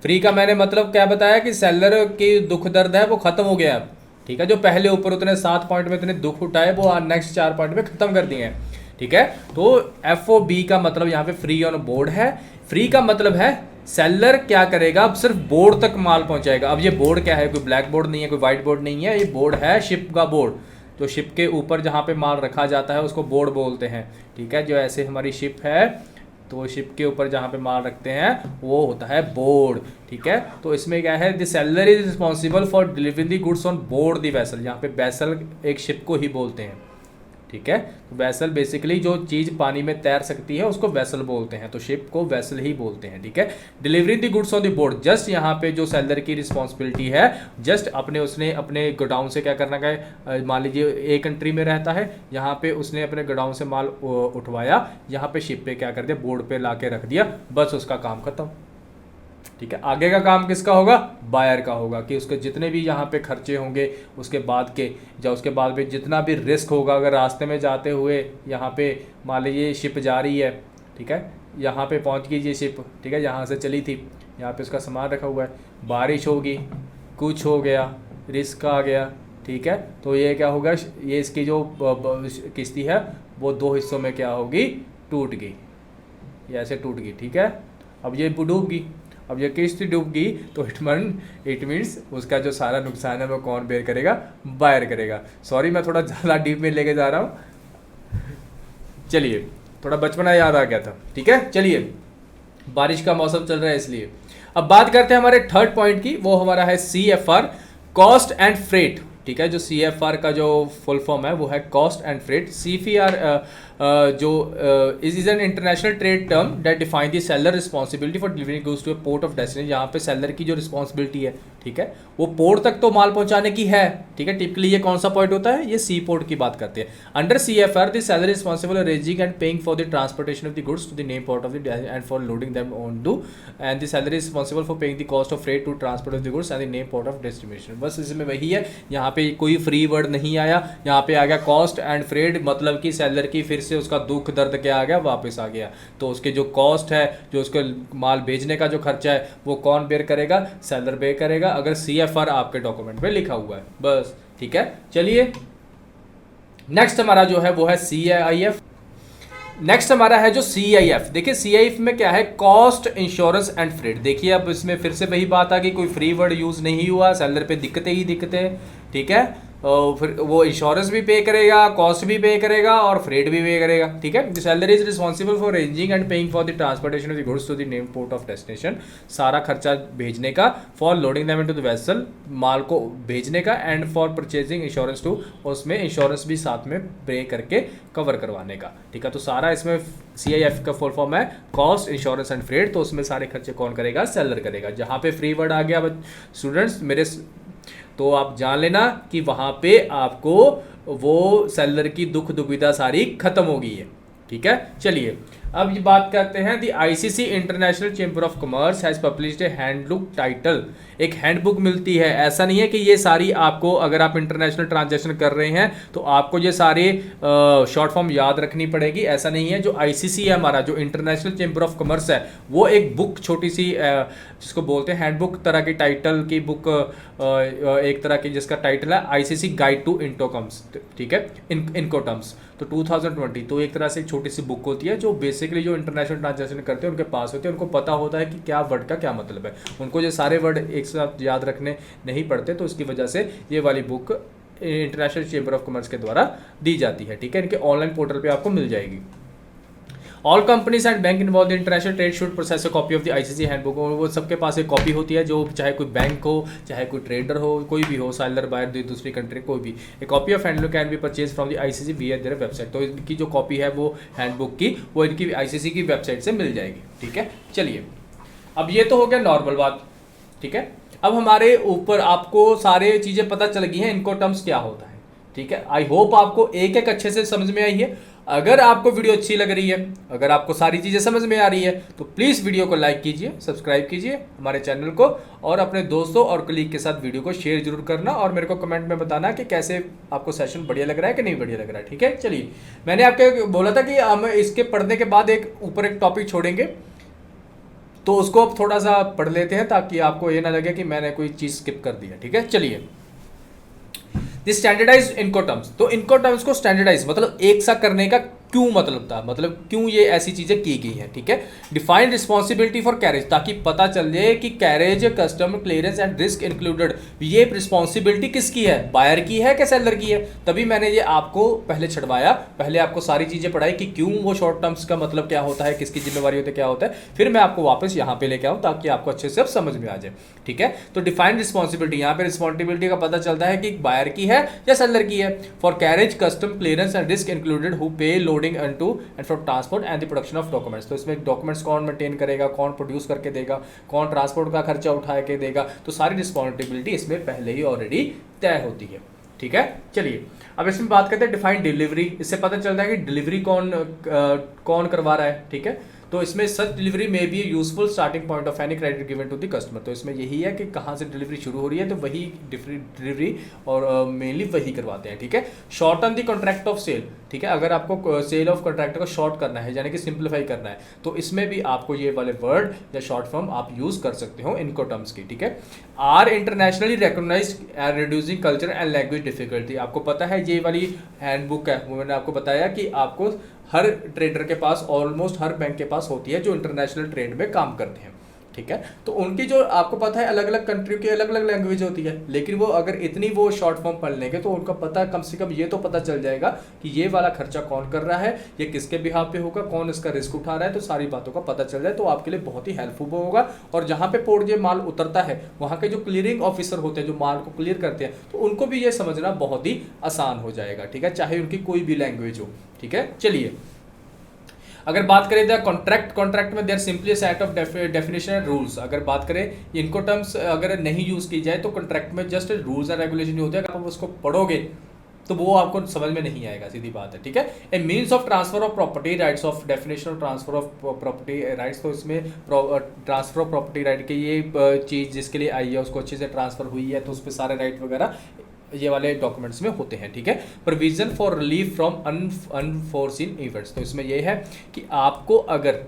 फ्री का मैंने मतलब क्या बताया कि सेलर की दुख दर्द है वो खत्म हो गया अब, ठीक है। जो पहले ऊपर उतने 7 पॉइंट में इतने दुख उठाए वो नेक्स्ट 4 पॉइंट में खत्म कर दिए हैं, ठीक है। तो FOB का मतलब यहाँ पे फ्री ऑन बोर्ड है। फ्री का मतलब है सेलर क्या करेगा, अब सिर्फ बोर्ड तक माल पहुंचाएगा। अब ये बोर्ड क्या है, कोई ब्लैक बोर्ड नहीं है, कोई व्हाइट बोर्ड नहीं है, ये बोर्ड है शिप का बोर्ड। तो शिप के ऊपर जहाँ पे माल रखा जाता है उसको बोर्ड बोलते हैं, ठीक है। जो ऐसे हमारी शिप है तो शिप के ऊपर जहाँ पे माल रखते हैं वो होता है बोर्ड, ठीक है। तो इसमें क्या है, the seller is responsible for delivering the goods on board the vessel. यहाँ पे वेसल एक शिप को ही बोलते हैं, ठीक है। तो वेसल बेसिकली जो चीज़ पानी में तैर सकती है उसको वेसल बोलते हैं, तो शिप को वेसल ही बोलते हैं, ठीक है। Delivery the goods on the board, just यहाँ पे जो सेलर की रिस्पॉन्सिबिलिटी है, जस्ट उसने अपने गोडाउन से क्या करना है, मान लीजिए एक कंट्री में रहता है, यहाँ पे उसने अपने गोडाउन से माल उठवाया, यहाँ पे शिप पे क्या कर दिया, बोर्ड पे ला के रख दिया, बस उसका काम खत्म, ठीक है। आगे का काम किसका होगा, बायर का होगा, कि उसके जितने भी यहाँ पे खर्चे होंगे उसके बाद के, या उसके बाद में जितना भी रिस्क होगा, अगर रास्ते में जाते हुए यहाँ पे मान लीजिए शिप जा रही है, ठीक है, यहाँ पे पहुँच गई ये शिप, ठीक है, यहाँ से चली थी, यहाँ पे उसका सामान रखा हुआ है, बारिश होगी, कुछ हो गया, रिस्क आ गया, ठीक है, तो ये क्या होगा, ये इसकी जो किश्ती है वो 2 हिस्सों में क्या होगी, टूट गई, ये ऐसे टूट गई, ठीक है। अब ये डूब गई, अब ये किश्ती डूब गई तो इट मीन्स उसका जो सारा नुकसान है वो कौन बेयर करेगा, बायर करेगा। सॉरी मैं थोड़ा ज़्यादा डीप में लेके जा रहा हूँ, चलिए थोड़ा बचपना याद आ गया था, ठीक है। चलिए बारिश का मौसम चल रहा है इसलिए अब बात करते हैं हमारे थर्ड पॉइंट की, वो हमारा है CFR, कॉस्ट एंड फ्रेट, ठीक है। जो CFR का जो फुल फॉर्म है वो है कॉस्ट एंड फ्रेट। CFR जो is an international trade term that define the seller responsibility for delivering goods to a port of destination. यहाँ पे सेलर की जो रिस्पॉन्सिबिलिटी है, ठीक है, वो पोर्ट तक तो माल पहुंचाने की है, ठीक है। टिपिकली ये कौन सा पॉइंट होता है, ये सी पोर्ट की बात करते हैं। Under CFR the seller responsible arranging and paying for the transportation of the goods to the name port of the and for loading them on to, and the seller responsible for paying the cost of freight to transport of the goods and the name port of destination. बस इसमें वही है, यहाँ पे कोई free word नहीं आया, यहाँ पे आ गया कॉस्ट एंड फ्रेट, मतलब कि सेलर की फिर से उसका दुख दर्द क्या आ गया, वापस आ गया। तो उसके जो कॉस्ट है, जो उसके माल भेजने का जो खर्चा है वो कौन बेयर करेगा, सेलर बेयर करेगा, अगर CFR आपके डॉक्यूमेंट में लिखा हुआ है, बस, ठीक है। चलिए नेक्स्ट हमारा जो है वो है CIF। नेक्स्ट हमारा है जो CIF। देखिए CIF में क्या है, कॉस्ट, इंश्योरेंस एंड फ्रेट। देखिए अब इसमें फिर से वही बात आ गई, कोई फ्री वर्ड यूज नहीं हुआ, सेलर पे दिक्कतें ही दिक्कतें, ठीक है। फिर वो इंश्योरेंस भी पे करेगा, कॉस्ट भी पे करेगा और फ्रेट भी पे करेगा, ठीक है। The seller is responsible for arranging and paying for the transportation of the goods to the name port of destination. सारा खर्चा भेजने का, for loading them into the vessel, माल को भेजने का, and for purchasing insurance too, उसमें insurance भी साथ में पे करके कवर करवाने का, ठीक है। तो सारा इसमें CIF का फुल फॉर्म है कॉस्ट, इंश्योरेंस एंड फ्रेट। तो उसमें सारे खर्चे कौन करेगा, सेलर करेगा। जहाँ पे फ्री वर्ड आ गया स्टूडेंट्स मेरे, तो आप जान लेना कि वहाँ पे आपको वो सेलर की दुख दुविधा सारी खत्म हो गई है, ठीक है। चलिए अब ये बात करते हैं, दी ICC international chamber of commerce has published A handbook title. एक हैंडबुक मिलती है, ऐसा नहीं है कि ये सारी आपको, अगर आप इंटरनेशनल ट्रांजैक्शन कर रहे हैं तो आपको ये सारे शॉर्ट फॉर्म याद रखनी पड़ेगी, ऐसा नहीं है। जो ICC है हमारा, जो इंटरनेशनल चैम्बर ऑफ कॉमर्स है, वो एक बुक छोटी सी जिसको बोलते हैं हैंडबुक तरह की टाइटल की बुक, एक तरह की जिसका टाइटल है ICC गाइड टू इनकोटम्स, ठीक है, इनकोटम्स। तो 2020, तो एक तरह से एक छोटी सी बुक होती है जो बेसिकली जो इंटरनेशनल ट्रांजैक्शन करते हैं उनके पास होती है, उनको पता होता है कि क्या वर्ड का क्या मतलब है, उनको ये सारे वर्ड एक साथ याद रखने नहीं पड़ते। तो उसकी वजह से ये वाली book international chamber of commerce के द्वारा दी जाती है, ठीक है। इनके ऑनलाइन पोर्टल पे आपको मिल जाएगी। All companies and bank involve in international trade should process a copy of the ICC handbook. और वो सबके पास एक कॉपी होती है, जो चाहे कोई बैंक हो, चाहे कोई ट्रेडर हो, कोई भी हो, सेलर बायर दूसरी कंट्री, कोई भी। ए copy of handbook can be purchase from the ICC विया देयर वेबसाइट। तो इनकी जो कॉपी है वो हैंडबुक की, वो इनकी आईसीसी की वेबसाइट से मिल जाएगी। ठीक है, चलिए अब ये तो हो गया नॉर्मल बात। ठीक है, अब हमारे ऊपर आपको सारे चीज़ें पता चल गई हैं, इनको टर्म्स क्या होता है। ठीक है, आई होप आपको एक एक अच्छे से समझ में आई है। अगर आपको वीडियो अच्छी लग रही है, अगर आपको सारी चीज़ें समझ में आ रही है, तो प्लीज़ वीडियो को लाइक कीजिए, सब्सक्राइब कीजिए हमारे चैनल को, और अपने दोस्तों और कलीग के साथ वीडियो को शेयर जरूर करना, और मेरे को कमेंट में बताना कि कैसे आपको सेशन बढ़िया लग रहा है कि नहीं बढ़िया लग रहा है। ठीक है, चलिए मैंने आपको बोला था कि हम इसके पढ़ने के बाद एक ऊपर एक टॉपिक छोड़ेंगे, तो उसको अब थोड़ा सा पढ़ लेते हैं ताकि आपको ये ना लगे कि मैंने कोई चीज़ स्किप कर दिया। ठीक है, चलिए स्टैंडर्डाइज इनको टर्म्स। तो इनको टर्म्स को स्टैंडर्डाइज मतलब एक सा करने का क्यों मतलब था, मतलब क्यों ये ऐसी चीजें की गई हैं। ठीक है, डिफाइन रिस्पॉन्सिबिलिटी फॉर कैरेज, ताकि पता चल जाए कि carriage, custom clearance and risk included, ये रिस्पॉन्सिबिलिटी किसकी है, बायर की है कि सेलर की है। तभी मैंने ये आपको पहले छड़वाया, पहले आपको सारी चीजें पढ़ाई कि क्यों वो शॉर्ट टर्म्स का मतलब क्या होता है, किसकी जिम्मेवारी होती है, क्या होता है, फिर मैं आपको वापस यहाँ पे लेके आऊँ ताकि आपको अच्छे से अब समझ में आ जाए। ठीक है, तो डिफाइंड रिस्पॉन्सिबिलिटी, यहाँ पे रिस्पॉन्सिबिलिटी का पता चलता है कि बायर की है या सेलर की है। For carriage, custom clearance and risk included who पे loading into and for transport and the production of documents. तो इसमें डॉक्यूमेंट्स कौन मेंटेन करेगा, कौन प्रोड्यूस करके देगा, कौन ट्रांसपोर्ट का खर्चा उठा के देगा, तो सारी रिस्पॉन्सिबिलिटी इसमें पहले ही ऑलरेडी तय होती है। ठीक है, चलिए अब इसमें बात करते हैं डिफाइंड डिलीवरी। इससे पता चलता है कि डिलीवरी कौन करवा रहा है। ठीक है, तो इसमें सच डिलीवरी में भी useful starting point of any credit given to the customer. तो इसमें यही है कि कहाँ से डिलीवरी शुरू हो रही है, तो वही डिलीवरी और मेनली वही करवाते हैं। ठीक है, shorten the contract of sale. ठीक है, अगर आपको सेल ऑफ कॉन्ट्रैक्ट को शॉर्ट करना है, यानी कि सिंप्लीफाई करना है, तो इसमें भी आपको ये वाले वर्ड या शॉर्ट फॉर्म आप यूज कर सकते हो इनको टर्म्स की। ठीक है, are internationally recognised and reducing culture and language difficulty. आपको पता है ये वाली हैंडबुक है, वो मैंने आपको बताया कि आपको हर ट्रेडर के पास, ऑलमोस्ट हर बैंक के पास होती है जो इंटरनेशनल ट्रेड में काम करते हैं। ठीक है, तो उनकी जो आपको पता है अलग अलग कंट्री की अलग अलग लैंग्वेज होती है, लेकिन वो अगर इतनी वो शॉर्ट फॉर्म पढ़ लेंगे तो उनका पता कम से कम ये तो पता चल जाएगा कि ये वाला खर्चा कौन कर रहा है, ये किसके बिहाफ पे होगा, कौन इसका रिस्क उठा रहा है, तो सारी बातों का पता चल जाए तो आपके लिए बहुत ही हेल्पफुल होगा। और जहाँ पे पोर्ट ये माल उतरता है, वहाँ के जो क्लियरिंग ऑफिसर होते हैं जो माल को क्लियर करते हैं, तो उनको भी ये समझना बहुत ही आसान हो जाएगा। ठीक है, चाहे उनकी कोई भी लैंग्वेज हो। ठीक है, चलिए अगर बात करें द कॉन्ट्रैक्ट में there simply set of definition and rules. अगर बात करें इनको टर्म्स अगर नहीं यूज की जाए तो कॉन्ट्रैक्ट में जस्ट रूल्स एंड रेगुलेशन होते हैं, अगर आप उसको पढ़ोगे तो वो आपको समझ में नहीं आएगा, सीधी बात है। ठीक है, a means of transfer of property rights of definition of transfer of property rights. तो इसमें ट्रांसफर ऑफ प्रॉपर्टी राइट की ये चीज़ जिसके लिए आई है उसको अच्छे से ट्रांसफर हुई है, तो उस पर सारे राइट वगैरह ये वाले डॉक्यूमेंट्स में होते हैं। ठीक है, provision for relief from unforeseen events. तो इसमें यह है कि आपको अगर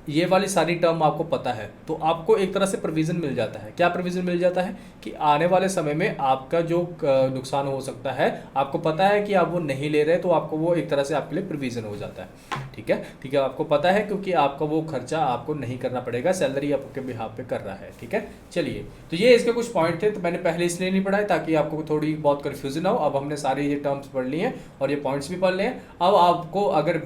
ये वाली सारी टर्म आपको पता है तो आपको एक तरह से प्रोविज़न मिल जाता है। क्या प्रोविज़न मिल जाता है कि आने वाले समय में आपका जो नुकसान हो सकता है, आपको पता है कि आप वो नहीं ले रहे, तो आपको वो एक तरह से आपके लिए प्रोविज़न हो जाता है। ठीक है, ठीक है, आपको पता है क्योंकि आपका वो खर्चा आपको नहीं करना पड़ेगा, सैलरी आपके बिहाफ पे कर रहा है। ठीक है, चलिए तो ये इसके कुछ पॉइंट थे, तो मैंने पहले इसलिए नहीं पढ़ाया ताकि आपको थोड़ी बहुत कन्फ्यूजन ना हो। अब हमने सारे ये टर्म्स पढ़ लिए हैं और ये पॉइंट्स भी पढ़ लिए हैं। अब आपको अगर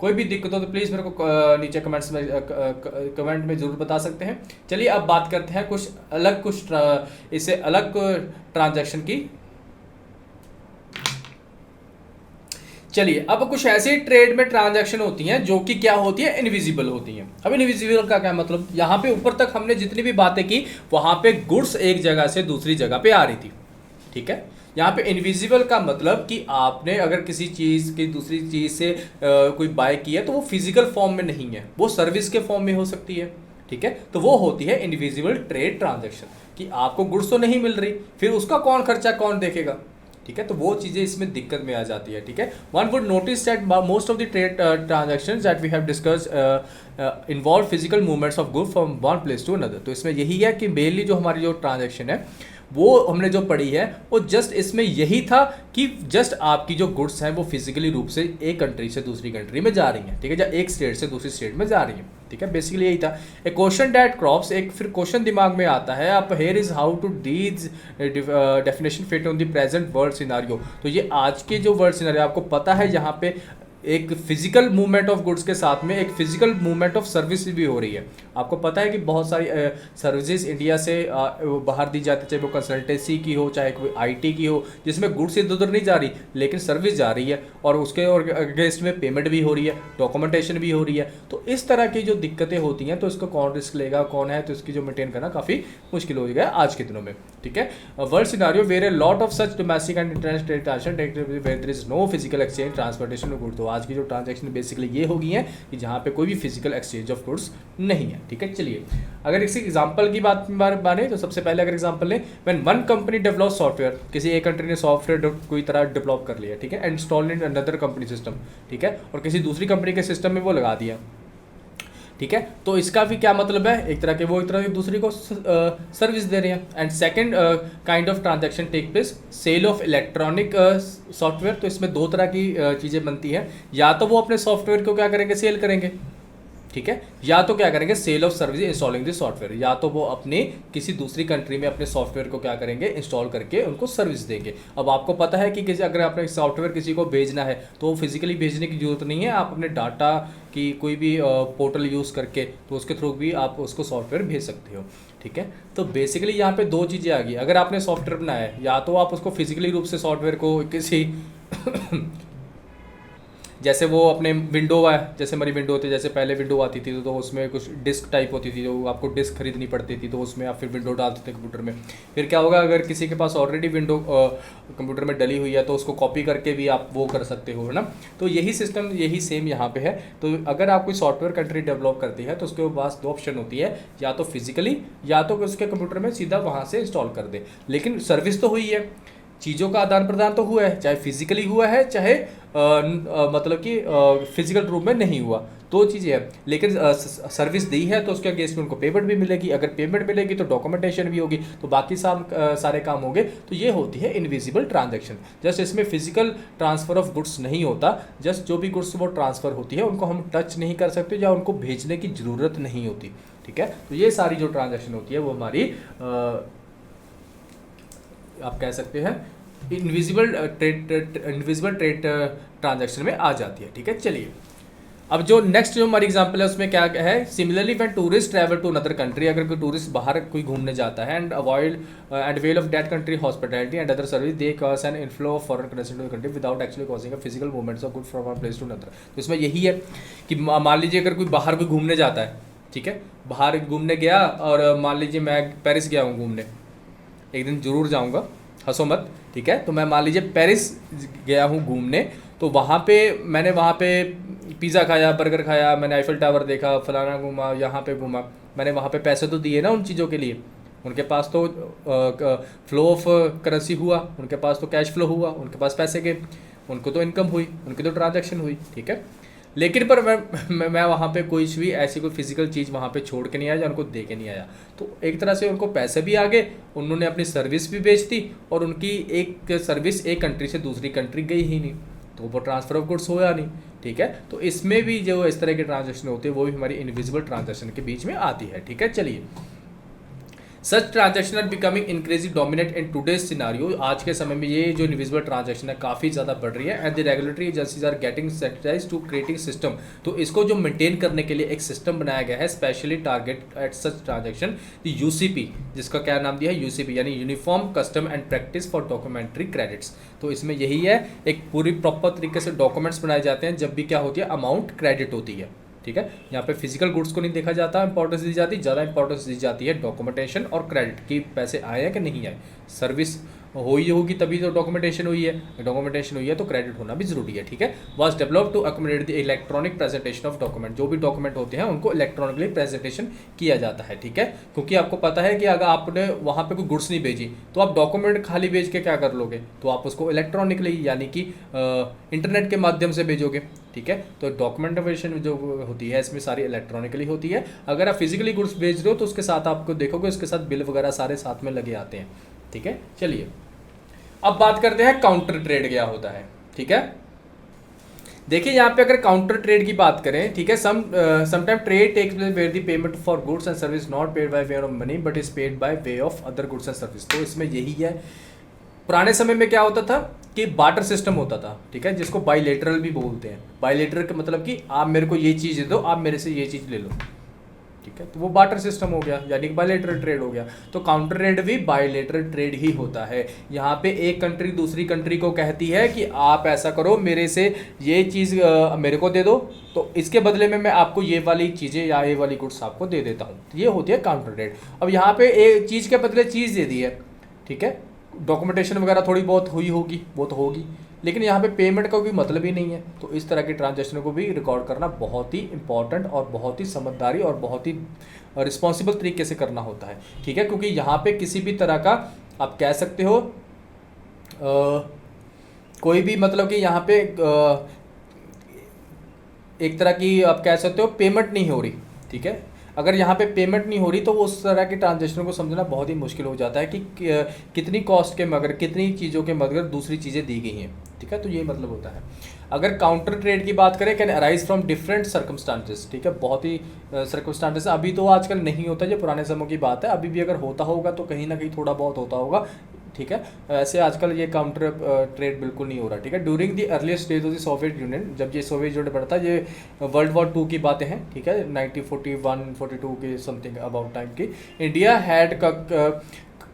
कोई भी दिक्कत हो तो प्लीज़ मेरे को नीचे कमेंट में ज़रूर बता सकते हैं। चलिए अब बात करते हैं इससे अलग ट्रांजैक्शन की। चलिए अब कुछ ऐसी ट्रेड में ट्रांजैक्शन होती हैं जो कि क्या होती है, इनविजिबल होती हैं। अब इनविजिबल का क्या मतलब, यहाँ पे ऊपर तक हमने जितनी भी बातें की वहाँ पे गुड्स एक जगह से दूसरी जगह पे आ रही थी। ठीक है, यहाँ पे इनविजिबल का मतलब कि आपने अगर किसी चीज़ की दूसरी चीज़ से कोई बाय किया तो वो फिजिकल फॉर्म में नहीं है, वो सर्विस के फॉर्म में हो सकती है। ठीक है, तो वो होती है इनविजिबल ट्रेड ट्रांजैक्शन, कि आपको गुड्स तो नहीं मिल रही, फिर उसका कौन खर्चा कौन देखेगा। ठीक है, तो वो चीज़ें इसमें दिक्कत में आ जाती है। ठीक है, one would notice that most of the trade transactions that we have discussed involve physical movements of good from one place to another. तो इसमें यही है कि मेनली जो हमारी जो ट्रांजैक्शन है वो हमने जो पढ़ी है वो जस्ट इसमें यही था कि जस्ट आपकी जो गुड्स हैं वो फिजिकली रूप से एक कंट्री से दूसरी कंट्री में जा रही हैं। ठीक है, या एक स्टेट से दूसरी स्टेट में जा रही हैं। ठीक है, बेसिकली यही था। ए क्वेश्चन डैट क्रॉप्स, एक फिर क्वेश्चन दिमाग में आता है, आप here is how to these definition fit on the present world scenario. तो ये आज के जो वर्ल्ड सिनारियो आपको पता है, यहाँ पे एक फिजिकल मूवमेंट ऑफ गुड्स के साथ में एक फिजिकल मूवमेंट ऑफ सर्विस भी हो रही है। आपको पता है कि बहुत सारी सर्विसेज इंडिया से बाहर दी जाती है, चाहे वो कंसल्टेंसी की हो, चाहे कोई आईटी की हो, जिसमें गुड्स इधर उधर नहीं जा रही लेकिन सर्विस जा रही है, और उसके और अगेंस्ट में पेमेंट भी हो रही है, डॉक्यूमेंटेशन भी हो रही है। तो इस तरह की जो दिक्कतें होती हैं तो इसको कौन रिस्क लेगा, कौन है, तो इसकी जो मेंटेन करना काफ़ी मुश्किल हो गया आज के दिनों में। ठीक है, world scenario where a lot of such domestic and international transaction where there is no physical exchange transportation of goods. तो आज की जो ट्रांजैक्शन बेसिकली ये हो गई है कि जहाँ पे कोई भी फिजिकल एक्सचेंज ऑफ गुड्स नहीं है। ठीक है, चलिए अगर इसी एग्जांपल की बात माने तो सबसे पहले अगर एग्जांपल लें, when one company develop software, किसी एक कंट्री ने सॉफ्टवेयर कोई तरह डेवलप कर लिया, ठीक है, and install in another company system, ठीक है, और किसी दूसरी कंपनी के सिस्टम में वो लगा दिया। ठीक है, तो इसका भी क्या मतलब है, एक तरह के वो एक तरह की दूसरी को सर्विस दे रहे हैं। And second kind of transaction take place sale of electronic software. तो इसमें दो तरह की चीज़ें बनती हैं, या तो वो अपने सॉफ्टवेयर को क्या करेंगे, सेल करेंगे, ठीक है, या तो क्या करेंगे, sale of service installing this software, या तो वो अपने किसी दूसरी कंट्री में अपने सॉफ्टवेयर को क्या करेंगे, इंस्टॉल करके उनको सर्विस देंगे। अब आपको पता है कि किसी अगर अपने सॉफ्टवेयर किसी को भेजना है तो वो फिजिकली भेजने की जरूरत नहीं है, आप अपने डाटा की कोई भी पोर्टल यूज़ करके तो उसके थ्रू भी आप उसको सॉफ्टवेयर भेज सकते हो। ठीक है, तो बेसिकली यहाँ पे दो चीज़ें आ गई। अगर आपने सॉफ्टवेयर बनाया है, या तो आप उसको फिजिकली रूप से सॉफ्टवेयर को किसी जैसे वो अपने विंडो है, जैसे हमारी विंडो होती है, जैसे पहले विंडो आती थी तो उसमें कुछ डिस्क टाइप होती थी, जो आपको डिस्क खरीदनी पड़ती थी, तो उसमें आप फिर विंडो डालते थे कंप्यूटर में। फिर क्या होगा, अगर किसी के पास ऑलरेडी विंडो कंप्यूटर में डली हुई है तो उसको कॉपी करके भी आप वो कर सकते हो, है ना। तो यही सिस्टम, यही सेम यहाँ पे है। तो अगर आप कोई सॉफ्टवेयर कंट्री डेवलप करती है तो उसके पास दो ऑप्शन होती है, या तो फिजिकली या तो उसके कंप्यूटर में सीधा वहाँ से इंस्टॉल कर दे, लेकिन सर्विस तो हुई है, चीज़ों का आदान प्रदान तो हुआ है, चाहे फिजिकली हुआ है चाहे मतलब कि फिजिकल रूप में नहीं हुआ, दो चीज़ें हैं। लेकिन सर्विस दी है तो उसके अगेंस्ट में उनको पेमेंट भी मिलेगी, अगर पेमेंट मिलेगी तो डॉक्यूमेंटेशन भी होगी, तो बाकी सारे काम होंगे। तो ये होती है इनविजिबल ट्रांजैक्शन। जस्ट इसमें फिजिकल ट्रांसफर ऑफ गुड्स नहीं होता, जस्ट जो भी गुड्स वो ट्रांसफ़र होती है उनको हम टच नहीं कर सकते या उनको भेजने की ज़रूरत नहीं होती। ठीक है, तो ये सारी जो ट्रांजैक्शन होती है वो हमारी आप कह सकते हैं इनविजिबल ट्रेड ट्रांजैक्शन में आ जाती है। ठीक है, चलिए अब जो नेक्स्ट जो हमारी एग्जांपल है उसमें क्या है, similarly when tourist travel to another country, अगर कोई टूरिस्ट बाहर कोई घूमने जाता है and avoid and well of that country hospitality and other service, they cause an inflow of foreign currency to the country without actually causing a physical movements of good from one place to another. तो इसमें यही है कि मान लीजिए अगर कोई बाहर कोई घूमने जाता है, ठीक है, बाहर घूमने गया, और मान लीजिए मैं पेरिस गया हूँ घूमने, एक दिन जरूर जाऊँगा, हंसो मत, ठीक है। तो मैं मान लीजिए पेरिस गया हूँ घूमने, तो वहाँ पे मैंने वहाँ पे पिज़्ज़ा खाया, बर्गर खाया, मैंने आईफल टावर देखा, फलाना घूमा, यहाँ पे घूमा, मैंने वहाँ पे पैसे तो दिए ना उन चीज़ों के लिए, उनके पास तो फ्लो ऑफ करेंसी हुआ, उनके पास तो कैश फ्लो हुआ, उनके पास पैसे के, उनको तो इनकम हुई, उनकी तो ट्रांजैक्शन हुई, ठीक है। लेकिन पर मैं वहाँ पे कोई भी ऐसी कोई फिजिकल चीज़ वहाँ पे छोड़ के नहीं आया या उनको दे के नहीं आया, तो एक तरह से उनको पैसे भी आ गए, उन्होंने अपनी सर्विस भी बेच दी, और उनकी एक सर्विस एक कंट्री से दूसरी कंट्री गई ही नहीं, तो वो ट्रांसफ़र ऑफ गुड्स होया नहीं। ठीक है, तो इसमें भी जो इस तरह के ट्रांजैक्शन होते हैं वो भी हमारी इनविजिबल ट्रांजैक्शन के बीच में आती है। ठीक है, चलिए such transaction are becoming increasing dominate in today's scenario. आज के समय में ये जो इनविजिबल ट्रांजैक्शन है काफ़ी ज़्यादा बढ़ रही है, and the regulatory agencies are getting sensitise to creating system. तो इसको जो मेंटेन करने के लिए एक सिस्टम बनाया गया है specially target at such transaction, the UCP, जिसका क्या नाम दिया है यूसीपी, यानी uniform custom and practice for documentary credits. तो इसमें यही है, एक पूरी प्रॉपर तरीके से डॉक्यूमेंट्स बनाए जाते हैं जब भी क्या होती है, अमाउंट क्रेडिट होती है। ठीक है, यहाँ पे फिजिकल गुड्स को नहीं देखा जाता, इंपॉर्टेंस दी जाती, ज़्यादा इंपॉर्टेंस दी जाती है डॉक्यूमेंटेशन और क्रेडिट की, पैसे आए हैं कि नहीं आए, सर्विस हुई होगी तभी तो डॉक्यूमेंटेशन हुई है, डॉक्यूमेंटेशन हुई है तो क्रेडिट होना भी जरूरी है। ठीक है, was develop to accommodate the electronic presentation of document, जो भी डॉक्यूमेंट होते हैं उनको इलेक्ट्रॉनिकली प्रेजेंटेशन किया जाता है। ठीक है, क्योंकि आपको पता है कि अगर आपने वहाँ पे कोई गुड्स नहीं भेजी तो आप डॉक्यूमेंट खाली भेज के क्या कर लोगे, तो आप उसको इलेक्ट्रॉनिकली यानी कि इंटरनेट के माध्यम से भेजोगे। ठीक है, तो डॉक्यूमेंटेशन जो होती है इसमें सारी इलेक्ट्रॉनिकली होती है। अगर आप फिजिकली गुड्स भेज रहे हो तो उसके साथ आपको देखोगे उसके साथ बिल वगैरह सारे साथ में लगे आते हैं। ठीक है, चलिए अब बात करते हैं काउंटर ट्रेड क्या होता है। ठीक है, देखिए यहाँ पे अगर काउंटर ट्रेड की बात करें, ठीक है, sometime trade takes place where the payment for goods and service not paid by way of money but is paid by way of other goods and service. तो इसमें यही है, पुराने समय में क्या होता था कि बार्टर सिस्टम होता था, ठीक है, जिसको बाइलेटरल भी बोलते हैं। बाइलेटरल का मतलब कि आप मेरे को ये चीज़ दे दो, आप मेरे से ये चीज़ ले लो, ठीक है, तो वो बार्टर सिस्टम हो गया, यानी कि बायलेटरल ट्रेड हो गया। तो काउंटर ट्रेड भी बायलेटरल ट्रेड ही होता है। यहाँ पे एक कंट्री दूसरी कंट्री को कहती है कि आप ऐसा करो, मेरे से ये चीज़ मेरे को दे दो, तो इसके बदले में मैं आपको ये वाली चीज़ें या ये वाली गुड्स आपको दे देता हूँ। तो ये होती है काउंटर ट्रेड। अब यहाँ पे एक चीज़ के बदले चीज़ दे दी है, ठीक है, डॉक्यूमेंटेशन वगैरह थोड़ी बहुत हुई होगी, वो तो होगी, लेकिन यहाँ पे पेमेंट का कोई मतलब ही नहीं है। तो इस तरह की ट्रांजैक्शन को भी रिकॉर्ड करना बहुत ही इंपॉर्टेंट और बहुत ही समझदारी और बहुत ही रिस्पॉन्सिबल तरीके से करना होता है, ठीक है, क्योंकि यहाँ पे किसी भी तरह का आप कह सकते हो कोई भी मतलब कि यहाँ पे एक तरह की आप कह सकते हो पेमेंट नहीं हो रही, ठीक है। अगर यहाँ पे पेमेंट नहीं हो रही तो उस तरह के ट्रांजेक्शन को समझना बहुत ही मुश्किल हो जाता है कि कितनी कॉस्ट के मगर कितनी चीज़ों के मगर दूसरी चीज़ें दी गई हैं, ठीक है। तो ये मतलब होता है। अगर काउंटर ट्रेड की बात करें, can arise from different circumstances, ठीक है, बहुत ही सर्कमस्टांसेस। अभी तो आजकल नहीं होता, जो पुराने समय की बात है। अभी भी अगर होता होगा तो कहीं ना कहीं थोड़ा बहुत होता होगा, ठीक है। ऐसे आजकल ये काउंटर ट्रेड बिल्कुल नहीं हो रहा, ठीक है। During the earliest stage of the Soviet union, जब ये सोवियत यूनियन बढ़ता है, ये वर्ल्ड वॉर 2 की बातें हैं, ठीक है, 1941-42 के समथिंग अबाउट टाइम की। India had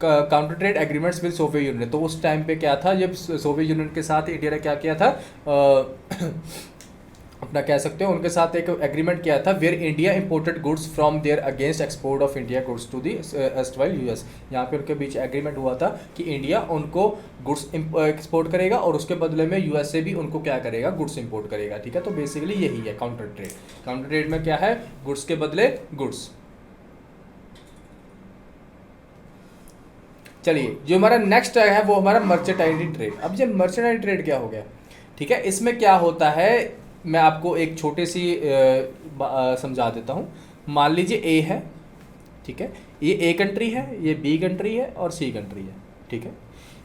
counter trade agreements with Soviet union. तो उस टाइम पे क्या था, जब सोवियत यूनियन के साथ इंडिया ने क्या किया था, अपना कह सकते हो उनके साथ एक एग्रीमेंट किया था, where India imported goods from there against export of India goods to the erstwhile US. यहाँ पे उनके बीच एग्रीमेंट हुआ था कि इंडिया उनको गुड्स एक्सपोर्ट करेगा और उसके बदले में यूएस से भी उनको क्या करेगा, गुड्स इंपोर्ट करेगा, ठीक है। तो बेसिकली यही है काउंटर ट्रेड। काउंटर ट्रेड में क्या है, गुड्स के बदले गुड्स। चलिए, जो हमारा नेक्स्ट है वो हमारा मर्चेंटाइज ट्रेड। अब ये मर्चेंटाइज ट्रेड क्या हो गया, ठीक है। इसमें क्या होता है, मैं आपको एक छोटे सी समझा देता हूँ। मान लीजिए ए है, ठीक है, ये ए कंट्री है, ये बी कंट्री है और सी कंट्री है, ठीक है।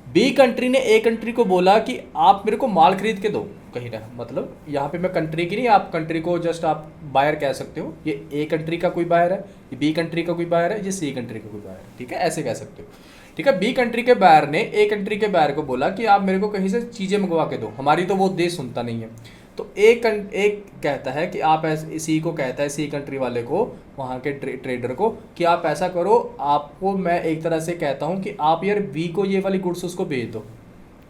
बी कंट्री ने ए कंट्री को बोला कि आप मेरे को माल खरीद के दो, कहीं ना, मतलब यहाँ पे मैं कंट्री की नहीं, आप कंट्री को जस्ट आप बायर कह सकते हो। ये ए कंट्री का कोई बायर है, ये बी कंट्री का कोई बायर है, ये सी कंट्री का कोई बायर है, ठीक है, ऐसे कह सकते हो, ठीक है। बी कंट्री के बायर ने ए कंट्री के बायर को बोला कि आप मेरे को कहीं से चीज़ें मंगवा के दो, हमारी तो वो देश सुनता नहीं है। तो एक कहता है कि आप ऐसे, सी को कहता है, सी कंट्री वाले को, वहाँ के ट्रेडर को, कि आप ऐसा करो, आपको मैं एक तरह से कहता हूँ कि आप यार बी को ये वाली गुड्स उसको भेज दो,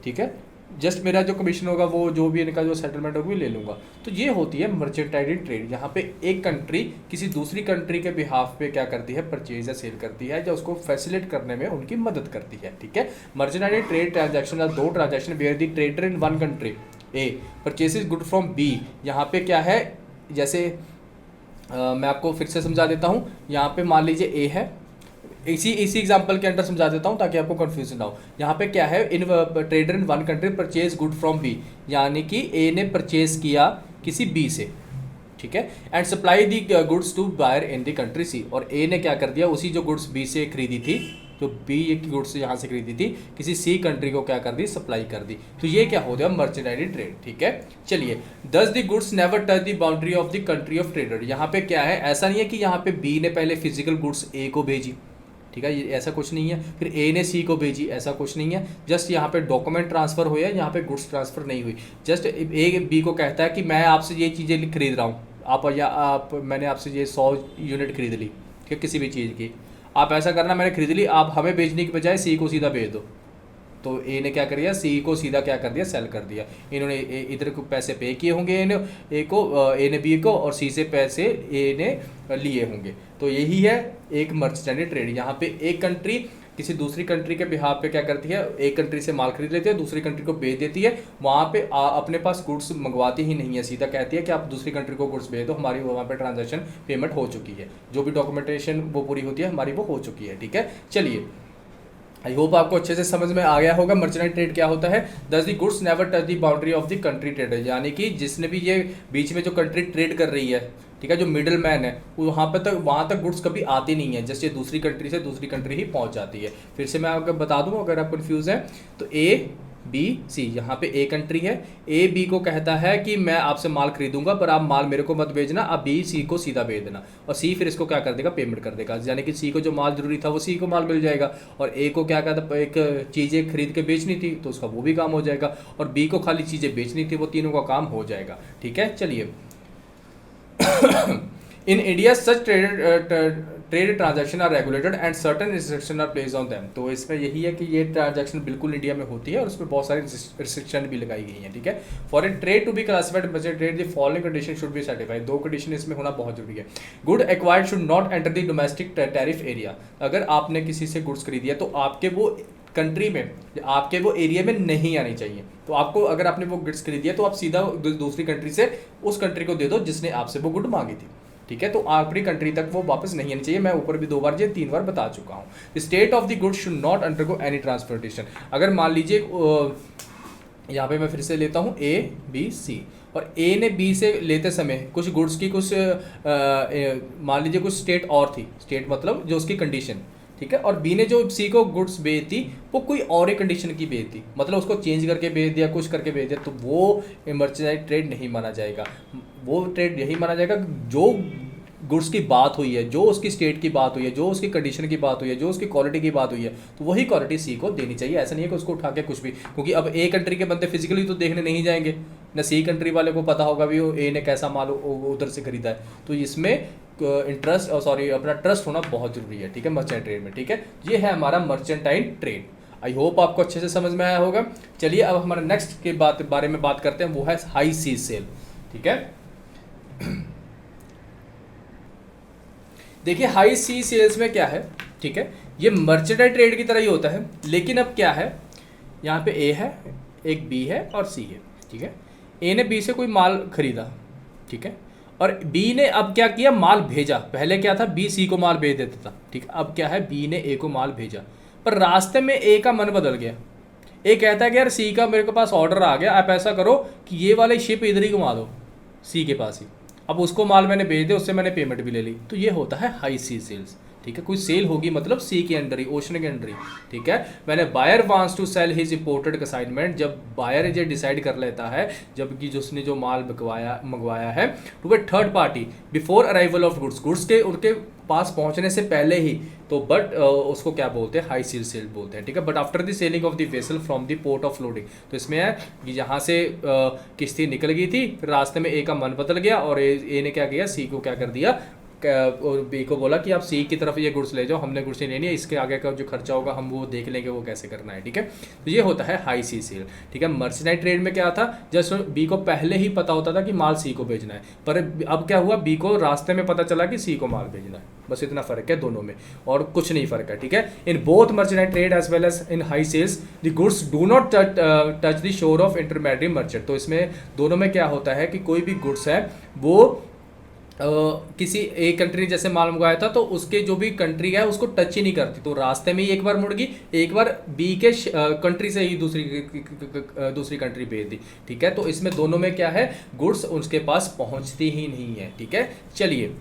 ठीक है, जस्ट मेरा जो कमीशन होगा वो जो भी इनका जो सेटलमेंट होगा वो ले लूँगा। तो ये होती है मर्चेंटाइज ट्रेड। यहाँ पे एक कंट्री किसी दूसरी कंट्री के बिहाफ पे क्या करती है, परचेज या सेल करती है, या उसको फैसिलिटेट करने में उनकी मदद करती है, ठीक है। मर्चेंटाइज ट्रेड ट्रांजैक्शन, दो transaction where the trader in one country A purchases good from B. यहाँ पे क्या है, जैसे मैं आपको फिर से समझा देता हूँ। यहाँ पे मान लीजिए ए है, इसी एग्जांपल के अंदर समझा देता हूँ ताकि आपको कंफ्यूजन ना हो। यहाँ पे क्या है, in trader in one country purchase good from B, यानी कि ए ने परचेज किया किसी बी से, ठीक है, and supply the goods to buyer in the country C. और ए ने क्या कर दिया, उसी जो गुड्स बी से खरीदी थी, जो बी की गुड्स यहाँ से खरीदी थी, किसी सी कंट्री को क्या कर दी, सप्लाई कर दी। तो ये क्या हो गया, मर्चेंटाइज ट्रेड, ठीक है। चलिए, दस the goods never touch the boundary of the country of trader. यहाँ पे क्या है, ऐसा नहीं है कि यहाँ पे बी ने पहले फिजिकल गुड्स ए को भेजी, ठीक है, ये ऐसा कुछ नहीं है, फिर ए ने सी को भेजी, ऐसा कुछ नहीं है। जस्ट यहाँ पे डॉक्यूमेंट ट्रांसफर हुआ, यहाँ पे गुड्स ट्रांसफर नहीं हुई। जस्ट ए बी को कहता है कि मैं आपसे ये चीज़ें खरीद रहा हूँ, आप मैंने आपसे ये 100 यूनिट खरीद ली, ठीक है, किसी भी चीज़ की, आप ऐसा करना, मैंने खरीद ली, आप हमें बेचने की बजाय सी को सीधा भेज दो। तो ए ने क्या कर दिया, सी को सीधा क्या कर दिया, सेल कर दिया। इन्होंने इधर को पैसे पे किए होंगे ए ने बी को, और सी से पैसे ए ने लिए होंगे। तो यही है एक मर्चेंटाइज ट्रेड। यहाँ पे एक कंट्री किसी दूसरी कंट्री के बिहाफ पे क्या करती है, एक कंट्री से माल खरीद लेती है, दूसरी कंट्री को बेच देती है, वहाँ पे अपने पास गुड्स मंगवाती ही नहीं है, सीधा कहती है कि आप दूसरी कंट्री को गुड्स भेज दो, हमारी वहाँ पे ट्रांजैक्शन पेमेंट हो चुकी है, जो भी डॉक्यूमेंटेशन वो पूरी होती है हमारी वो हो चुकी है, ठीक है। चलिए, आई होप आपको अच्छे से समझ में आ गया होगा मर्चेंटाइज ट्रेड क्या होता है। दस the goods never touch the boundary of the country trader, यानी कि जिसने भी ये बीच में जो कंट्री ट्रेड कर रही है, ठीक है, जो मिडिल मैन है, वहाँ तक गुड्स कभी आती नहीं है, जस्ट ये दूसरी कंट्री से दूसरी कंट्री ही पहुँच जाती है। फिर से मैं आपको बता दूँ अगर आप कन्फ्यूज़ हैं, तो ए बी सी, यहाँ पे ए कंट्री है, ए बी को कहता है कि मैं आपसे माल खरीदूंगा पर आप माल मेरे को मत भेजना, आप बी सी को सीधा भेज देना, और सी फिर इसको क्या कर देगा, पेमेंट कर देगा, यानी कि सी को जो माल जरूरी था वो सी को माल मिल जाएगा, और ए को क्या कहता है, एक चीज़ें खरीद के बेचनी थी तो उसका वो भी काम हो जाएगा, और बी को खाली चीज़ें बेचनी थी, वो तीनों का काम हो जाएगा। ठीक है, चलिए। In India, such trade transaction are regulated and certain restriction are placed on them। तो इसमें यही है कि ये ट्रांजैक्शन बिल्कुल इंडिया में होती है और उसमें बहुत सारी रिस्ट्रिक्शन भी लगाई गई हैं। ठीक है, for a trade to be classified merchant trade the following condition should be certified. दो कंडीशन इसमें होना बहुत जरूरी है। Good acquired should not enter the domestic tariff area. अगर आपने किसी से गुड्स खरीदी है तो आपके वो कंट्री में, आपके वो एरिया में नहीं आनी चाहिए। तो आपको, अगर आपने वो गुड्स खरीदी है तो आप सीधा दूसरी कंट्री से उस कंट्री को दे दो जिसने आपसे वो गुड मांगी थी। ठीक है, तो अपनी कंट्री तक वो वापस नहीं आनी चाहिए। मैं ऊपर भी 2 बार या 3 बार बता चुका हूँ। State of the goods should not undergo any transportation. अगर मान लीजिए यहाँ पे मैं फिर से लेता हूँ ए बी सी, और ए ने बी से लेते समय कुछ गुड्स की कुछ मान लीजिए कुछ स्टेट और थी, स्टेट मतलब जो उसकी कंडीशन, ठीक है, और बी ने जो सी को गुड्स बेच दी वो कोई और ही कंडीशन की बेच दी, मतलब उसको चेंज करके बेच दिया, कुछ करके बेच दिया, तो वो मर्चेंडाइज ट्रेड नहीं माना जाएगा। वो ट्रेड यही माना जाएगा जो गुड्स की बात हुई है, जो उसकी स्टेट की बात हुई है, जो उसकी कंडीशन की बात हुई है, जो उसकी क्वालिटी की बात हुई है, तो वही क्वालिटी सी को देनी चाहिए। ऐसा नहीं है कि उसको उठा के कुछ भी, क्योंकि अब ए कंट्री के बंदे फिजिकली तो देखने नहीं जाएंगे, न सी कंट्री वाले को पता होगा भी वो ए ने कैसा माल उधर से खरीदा है। तो इसमें इंटरेस्ट और सॉरी अपना ट्रस्ट होना बहुत जरूरी है। ठीक है, मर्चेंट ट्रेड में। ठीक है, ये है हमारा मर्चेंटाइन ट्रेड। आई होप आपको अच्छे से समझ में आया होगा। चलिए अब हमारा नेक्स्ट के बारे में बात करते हैं, वो है हाई सी सेल। ठीक है, देखिए हाई सी सेल्स में क्या है, ठीक है, ये मर्चेंटाइज ट्रेड की तरह ही होता है, लेकिन अब क्या है, यहाँ पे ए है, एक बी है और सी है। ठीक है, ए ने बी से कोई माल खरीदा, ठीक है, और बी ने अब क्या किया, माल भेजा। पहले क्या था, बी सी को माल भेज देता था, ठीक है, अब क्या है, बी ने ए को माल भेजा, पर रास्ते में ए का मन बदल गया। ए कहता है कि यार सी का मेरे के पास ऑर्डर आ गया, आप ऐसा करो कि ये वाले शिप इधर ही घुमा दो सी के पास ही। अब उसको माल मैंने भेज दिया, उससे मैंने पेमेंट भी ले ली, तो ये होता है हाई सी सेल्स। ठीक है, कोई सेल होगी मतलब सी के अंडर ही, ओशन के अंडर ही। ठीक है, मैंने buyer wants to sell his imported consignment, जब बायर ये डिसाइड कर लेता है, जबकि जिसने जो माल मंगवाया है, to a third party before arrival of goods, goods के उनके पास पहुंचने से पहले ही, तो बट उसको क्या बोलते हैं, हाई सील सेल बोलते हैं। ठीक है, but after the selling of the vessel from the port of loading, तो इसमें है कि यहाँ से किश्ती निकल गई थी, फिर रास्ते में ए का मन बदल गया और ए ने क्या किया, सी को क्या कर दिया, और बी को बोला कि आप सी की तरफ ये गुड्स ले जाओ, हमने गुड्स नहीं लेनी है, इसके आगे का जो खर्चा होगा हम वो देख लेंगे वो कैसे करना है। ठीक है, तो ये होता है हाई सी सेल। ठीक है, मर्चेंटाइज ट्रेड में क्या था, जस्ट बी को पहले ही पता होता था कि माल सी को भेजना है, पर अब क्या हुआ, बी को रास्ते में पता चला कि सी को माल भेजना है। बस इतना फर्क है दोनों में, और कुछ नहीं फर्क है। ठीक है, in both merchandise trade as well as in high sales the goods do not touch the shore of intermediate merchant. तो इसमें दोनों में क्या होता है कि कोई भी गुड्स है वो किसी एक कंट्री जैसे माल मंगवाया था तो उसके जो भी कंट्री है उसको टच ही नहीं करती, तो रास्ते में ही एक बार मुड़ गई, एक बार बी के कंट्री से ही दूसरी कंट्री भेज दी। ठीक है, तो इसमें दोनों में क्या है, गुड्स उसके पास पहुंचती ही नहीं है। ठीक है, चलिए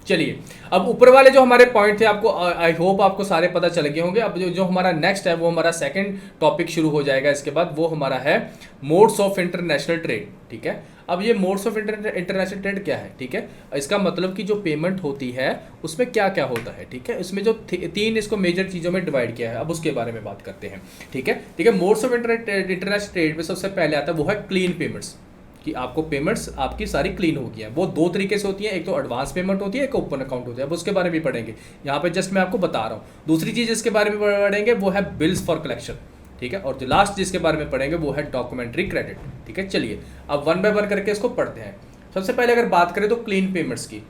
चलिए अब ऊपर वाले जो हमारे पॉइंट थे आपको आई होप आपको सारे पता चल गए होंगे। अब जो हमारा नेक्स्ट है वो हमारा सेकंड टॉपिक शुरू हो जाएगा इसके बाद, वो हमारा है मोड्स ऑफ इंटरनेशनल ट्रेड। ठीक है, अब ये मोड्स ऑफ इंटरनेशनल ट्रेड क्या है, ठीक है, इसका मतलब कि जो पेमेंट होती है उसमें क्या क्या होता है। ठीक है, इसमें जो 3 इसको मेजर चीज़ों में डिवाइड किया है, अब उसके बारे में बात करते हैं। ठीक है, मोड्स ऑफ इंटरनेशनल ट्रेड में सबसे पहले आता है वो है क्लीन पेमेंट्स, कि आपको पेमेंट्स आपकी सारी क्लीन होगी हैं। वो 2 तरीके से होती हैं, एक तो एडवांस पेमेंट होती है, एक ओपन अकाउंट होता है, अब उसके बारे में पढ़ेंगे, यहाँ पे जस्ट मैं आपको बता रहा हूँ। दूसरी चीज़ इसके बारे में पढ़ेंगे वो है बिल्स फॉर कलेक्शन। ठीक है, और जो लास्ट जिसके बारे में पढ़ेंगे वो है डॉक्यूमेंट्री क्रेडिट। ठीक है, चलिए अब 1 बाय 1 करके इसको पढ़ते हैं। सबसे पहले अगर बात करें तो क्लीन पेमेंट्स की,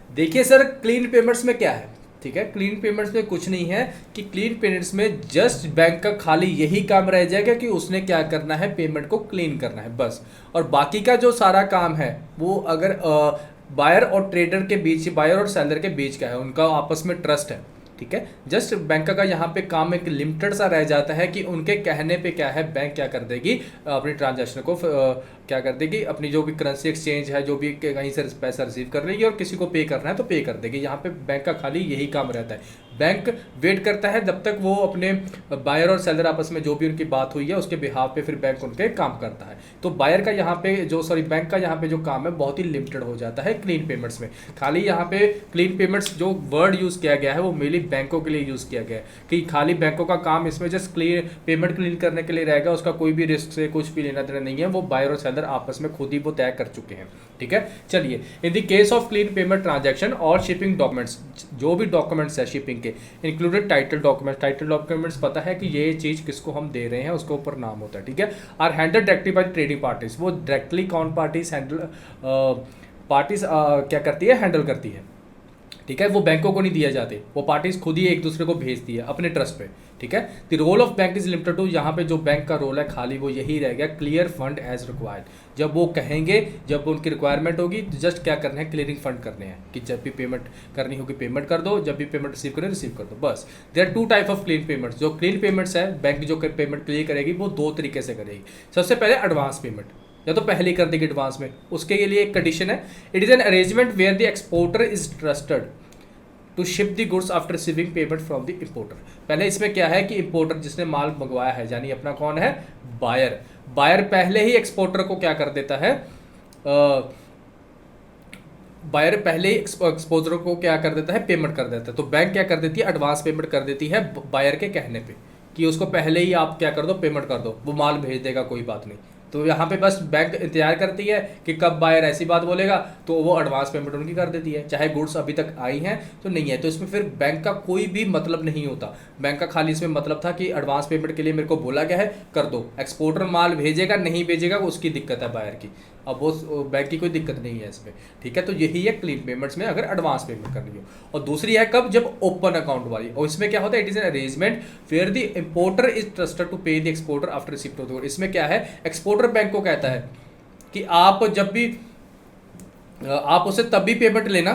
देखिए सर क्लीन पेमेंट्स में क्या है। ठीक है, क्लीन पेमेंट्स में कुछ नहीं है कि क्लीन पेमेंट्स में जस्ट बैंक का खाली यही काम रह जाएगा कि उसने क्या करना है, पेमेंट को क्लीन करना है बस, और बाकी का जो सारा काम है वो अगर बायर और ट्रेडर के बीच, बायर और सेलर के बीच का है, उनका आपस में ट्रस्ट है, ठीक है। जस्ट बैंक का यहाँ पे काम एक लिमिटेड सा रह जाता है कि उनके कहने पे क्या है, बैंक क्या कर देगी, अपनी ट्रांजैक्शन को क्या कर देगी, अपनी जो भी करेंसी एक्सचेंज है, जो भी कहीं से पैसा रिसीव कर लेगी और किसी को पे करना है तो पे कर देगी। यहाँ पे बैंक का खाली यही काम रहता है। बैंक वेट करता है जब तक वो अपने बायर और सेलर आपस में जो भी उनकी बात हुई है उसके बिहाफ पे फिर बैंक उनके काम करता है। तो बायर का यहाँ पे बैंक का यहाँ पे जो काम है बहुत ही लिमिटेड हो जाता है क्लीन पेमेंट्स में। खाली यहाँ पे क्लीन पेमेंट्स जो वर्ड यूज़ किया गया है वो मेनली बैंकों के लिए यूज़ किया गया है कि खाली बैंकों का काम इसमें जस्ट पेमेंट क्लीन करने के लिए रहेगा, उसका कोई भी रिस्क से कुछ भी लेना देना नहीं है, वो बायर और सेलर आपस में खुद ही वो तय कर चुके हैं। ठीक है, चलिए in the case of clean payment transaction और शिपिंग डॉक्यूमेंट्स, जो भी डॉक्यूमेंट्स है शिपिंग के, included title documents, title documents पता है कि ये चीज़ किसको हम दे रहे हैं उसके ऊपर नाम होता है। ठीक है, are handle directly by trading parties, वो डायरेक्टली कौन पार्टीज हैंडल पार्टीज क्या करती है, हैंडल करती है। ठीक है, वो बैंकों को नहीं दिया जाते, वो पार्टीज खुद ही एक दूसरे को भेजती है अपने ट्रस्ट पे। ठीक है, the role of bank is limited to, यहाँ पे जो बैंक का रोल है खाली वो यही रह गया, क्लियर फंड एज रिक्वायर्ड। जब वो कहेंगे, जब उनकी रिक्वायरमेंट होगी तो जस्ट क्या करना है, क्लियरिंग फंड करने हैं कि जब भी पेमेंट करनी होगी पेमेंट कर दो, जब भी पेमेंट रिसीव करें रिसीव कर दो, बस। There are two type of clean payments. जो क्लीन पेमेंट्स है बैंक जो पेमेंट क्लियर करेगी वो दो तरीके से करेगी। सबसे पहले एडवांस पेमेंट, या तो पहले कर देगी एडवांस में, उसके लिए एक कंडीशन है, it is an arrangement where the exporter is trusted to ship the goods after receiving payment from the importer. पहले इसमें क्या है कि इंपोर्टर जिसने माल मंगवाया है, यानी अपना कौन है, बायर, बायर पहले ही एक्सपोर्टर को क्या कर देता है, बायर पहले ही एक्सपोर्टर को क्या कर देता है, पेमेंट कर देता है। तो बैंक क्या कर देती है, एडवांस पेमेंट कर देती है बायर के कहने पे कि उसको पहले ही आप क्या कर दो, पेमेंट कर दो, वो माल भेज देगा, कोई बात नहीं। तो यहाँ पे बस बैंक इंतजार करती है कि कब बायर ऐसी बात बोलेगा तो वो एडवांस पेमेंट उनकी कर देती है, चाहे गुड्स अभी तक आई हैं तो नहीं है। तो इसमें फिर बैंक का कोई भी मतलब नहीं होता। बैंक का खाली इसमें मतलब था कि एडवांस पेमेंट के लिए मेरे को बोला गया है, कर दो। एक्सपोर्टर माल भेजेगा नहीं भेजेगा उसकी दिक्कत है बायर की, अब वो बैंक की कोई दिक्कत नहीं है इसमें। ठीक है, तो यही है क्लीन पेमेंट्स में अगर एडवांस पेमेंट करनी हो। और दूसरी है कब, जब ओपन अकाउंट वाली, और इसमें क्या होता है, it is an arrangement where the importer is trusted to pay the exporter after receipt of the good. इसमें क्या है, एक्सपोर्टर बैंक को कहता है कि आप जब भी आप उसे तब भी पेमेंट लेना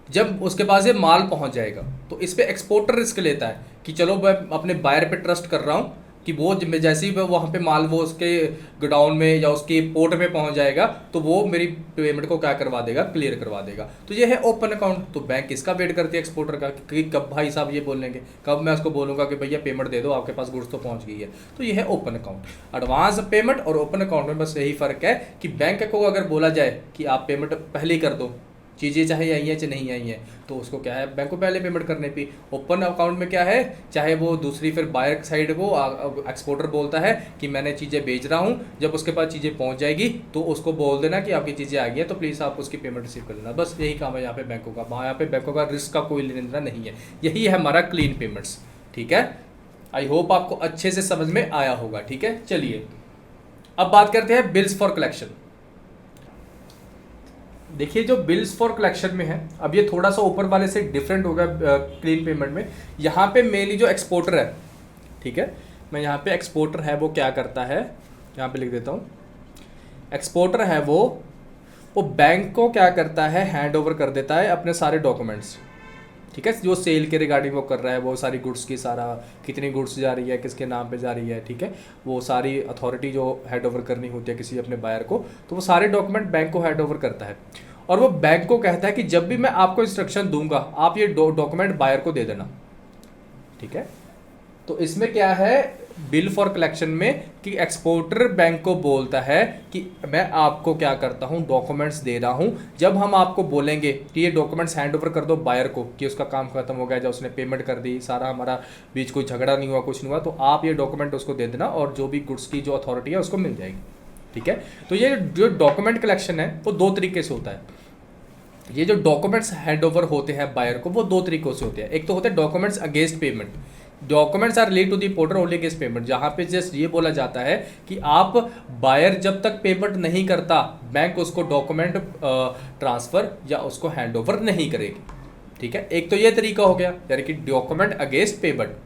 जब उसके पास ये माल पहुंच जाएगा। तो इस पे एक्सपोर्टर रिस्क लेता है कि चलो मैं अपने बायर पे ट्रस्ट कर रहा हूँ कि वो जैसे ही वहाँ पे माल वो उसके गोडाउन में या उसके पोर्ट में पहुँच जाएगा तो वो मेरी पेमेंट को क्या करवा देगा, क्लियर करवा देगा। तो ये है ओपन अकाउंट। तो बैंक इसका वेट करती है एक्सपोर्टर का कि कब भाई साहब ये बोलेंगे, कब मैं उसको बोलूँगा कि भैया पेमेंट दे दो, आपके पास गुड्स तो पहुँच गई है। तो ये है ओपन अकाउंट। एडवांस पेमेंट और ओपन अकाउंट में बस यही फ़र्क है कि बैंक को अगर बोला जाए कि आप पेमेंट पहले ही कर दो, चीज़ें चाहे आई हैं चाहे नहीं आई हैं, तो उसको क्या है, बैंक को पहले पेमेंट करने पे। ओपन अकाउंट में क्या है, चाहे वो दूसरी फिर बायर साइड को एक्सपोर्टर बोलता है कि मैंने चीज़ें भेज रहा हूँ, जब उसके पास चीज़ें पहुँच जाएगी तो उसको बोल देना कि आपकी चीज़ें आ गई हैं तो प्लीज़ आप उसकी पेमेंट रिसीव कर लेना। बस यही काम है यहाँ पे बैंकों का। वहाँ यहाँ पे बैंकों का रिस्क का कोई लेना देना नहीं है। यही है हमारा क्लीन पेमेंट्स। ठीक है, आई होप आपको अच्छे से समझ में आया होगा। ठीक है, चलिए अब बात करते हैं बिल्स फॉर कलेक्शन। देखिए जो बिल्स फॉर कलेक्शन में है, अब ये थोड़ा सा ऊपर वाले से डिफरेंट होगा क्लीन पेमेंट में। यहाँ पे मेनली जो एक्सपोर्टर है, ठीक है, मैं यहाँ पे एक्सपोर्टर है वो क्या करता है, यहाँ पे लिख देता हूँ। एक्सपोर्टर है वो बैंक को क्या करता है, हैंड ओवर कर देता है अपने सारे डॉक्यूमेंट्स। ठीक है, जो सेल के रिगार्डिंग वो कर रहा है, वो सारी गुड्स की सारा कितनी गुड्स जा रही है, किसके नाम पे जा रही है, ठीक है, वो सारी अथॉरिटी जो हैंड ओवर करनी होती है किसी अपने बायर को, तो वो सारे डॉक्यूमेंट बैंक को हैंड ओवर करता है। और वो बैंक को कहता है कि जब भी मैं आपको इंस्ट्रक्शन दूंगा आप ये डॉक्यूमेंट बायर को दे देना। ठीक है, तो इसमें क्या है बिल फॉर कलेक्शन में कि एक्सपोर्टर बैंक को बोलता है कि मैं आपको क्या करता हूँ, डॉक्यूमेंट्स दे रहा हूँ। जब हम आपको बोलेंगे कि ये डॉक्यूमेंट्स हैंड ओवर कर दो बायर को कि उसका काम खत्म हो गया, जब उसने पेमेंट कर दी, सारा हमारा बीच कोई झगड़ा नहीं हुआ, कुछ नहीं हुआ, तो आप ये डॉक्यूमेंट उसको दे देना और जो भी गुड्स की जो अथॉरिटी है उसको मिल जाएगी। ठीक है, तो ये जो डॉक्यूमेंट कलेक्शन है वो दो तरीके से होता है। ये जो डॉक्यूमेंट्स हैंड ओवर होते हैं बायर को वो दो तरीकों से होते हैं। एक तो होते हैं documents against payment, documents are related to the importer only against payment, जहाँ पे जस्ट ये बोला जाता है कि आप बायर जब तक पेमेंट नहीं करता बैंक उसको डॉक्यूमेंट ट्रांसफर या उसको हैंड ओवर नहीं करेगी। ठीक है, एक तो ये तरीका हो गया यानी कि डॉक्यूमेंट अगेंस्ट पेमेंट।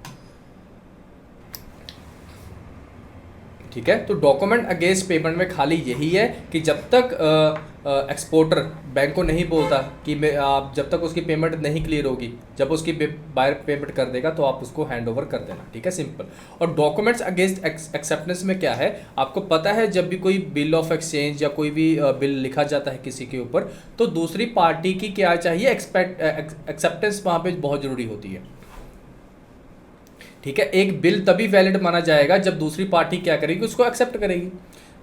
ठीक है, तो डॉक्यूमेंट अगेंस्ट पेमेंट में खाली यही है कि जब तक एक्सपोर्टर बैंक को नहीं बोलता कि मैं आप जब तक उसकी पेमेंट नहीं क्लियर होगी, जब उसकी बायर पेमेंट कर देगा तो आप उसको हैंड ओवर कर देना, ठीक है, सिंपल। और डॉक्यूमेंट्स अगेंस्ट एक्सेप्टेंस में क्या है, आपको पता है जब भी कोई बिल ऑफ एक्सचेंज या कोई भी बिल लिखा जाता है किसी के ऊपर, तो दूसरी पार्टी की क्या चाहिए, एक्सेप्टेंस वहाँ पे बहुत ज़रूरी होती है, ठीक है। एक बिल तभी वैलिड माना जाएगा जब दूसरी पार्टी क्या करेगी, उसको एक्सेप्ट करेगी।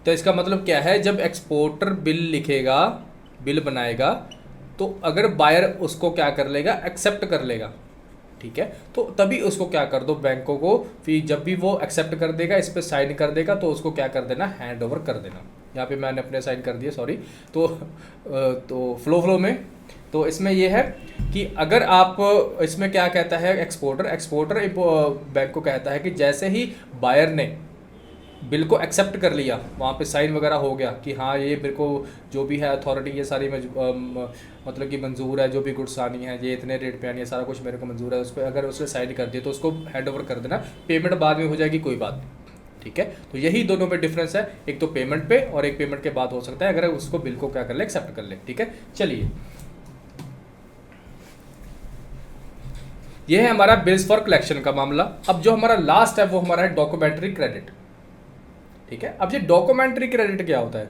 तो इसका मतलब क्या है, जब एक्सपोर्टर बिल लिखेगा, बिल बनाएगा, तो अगर बायर उसको क्या कर लेगा, एक्सेप्ट कर लेगा, ठीक है, तो तभी उसको क्या कर दो, बैंकों को, फिर जब भी वो एक्सेप्ट कर देगा, इस पर साइन कर देगा, तो उसको क्या कर देना, हैंड ओवर कर देना। यहाँ पे मैंने अपने साइन कर दिए, सॉरी। तो फ्लो में तो इसमें यह है कि अगर आप इसमें क्या कहता है एक्सपोर्टर बैंक को कहता है कि जैसे ही बायर ने बिल को एक्सेप्ट कर लिया, वहाँ पे साइन वगैरह हो गया कि हाँ ये मेरे को जो भी है अथॉरिटी ये सारी मतलब कि मंजूर है, जो भी गुड्स आनी है ये इतने रेट पे आनी है, सारा कुछ मेरे को मंजूर है, उस पर अगर उसने साइन कर दिया तो उसको हैंड ओवर कर देना, पेमेंट बाद में हो जाएगी, कोई बात नहीं, ठीक है। तो यही दोनों में डिफरेंस है, एक तो पेमेंट पे और एक पेमेंट के बाद हो सकता है अगर उसको बिल को क्या कर ले, एक्सेप्ट कर ले, ठीक है। चलिए, यह है हमारा बिल्स फॉर कलेक्शन का मामला। अब जो हमारा लास्ट है वो हमारा है डॉक्यूमेंट्री क्रेडिट, ठीक है। अब ये डॉक्यूमेंट्री क्रेडिट क्या होता है,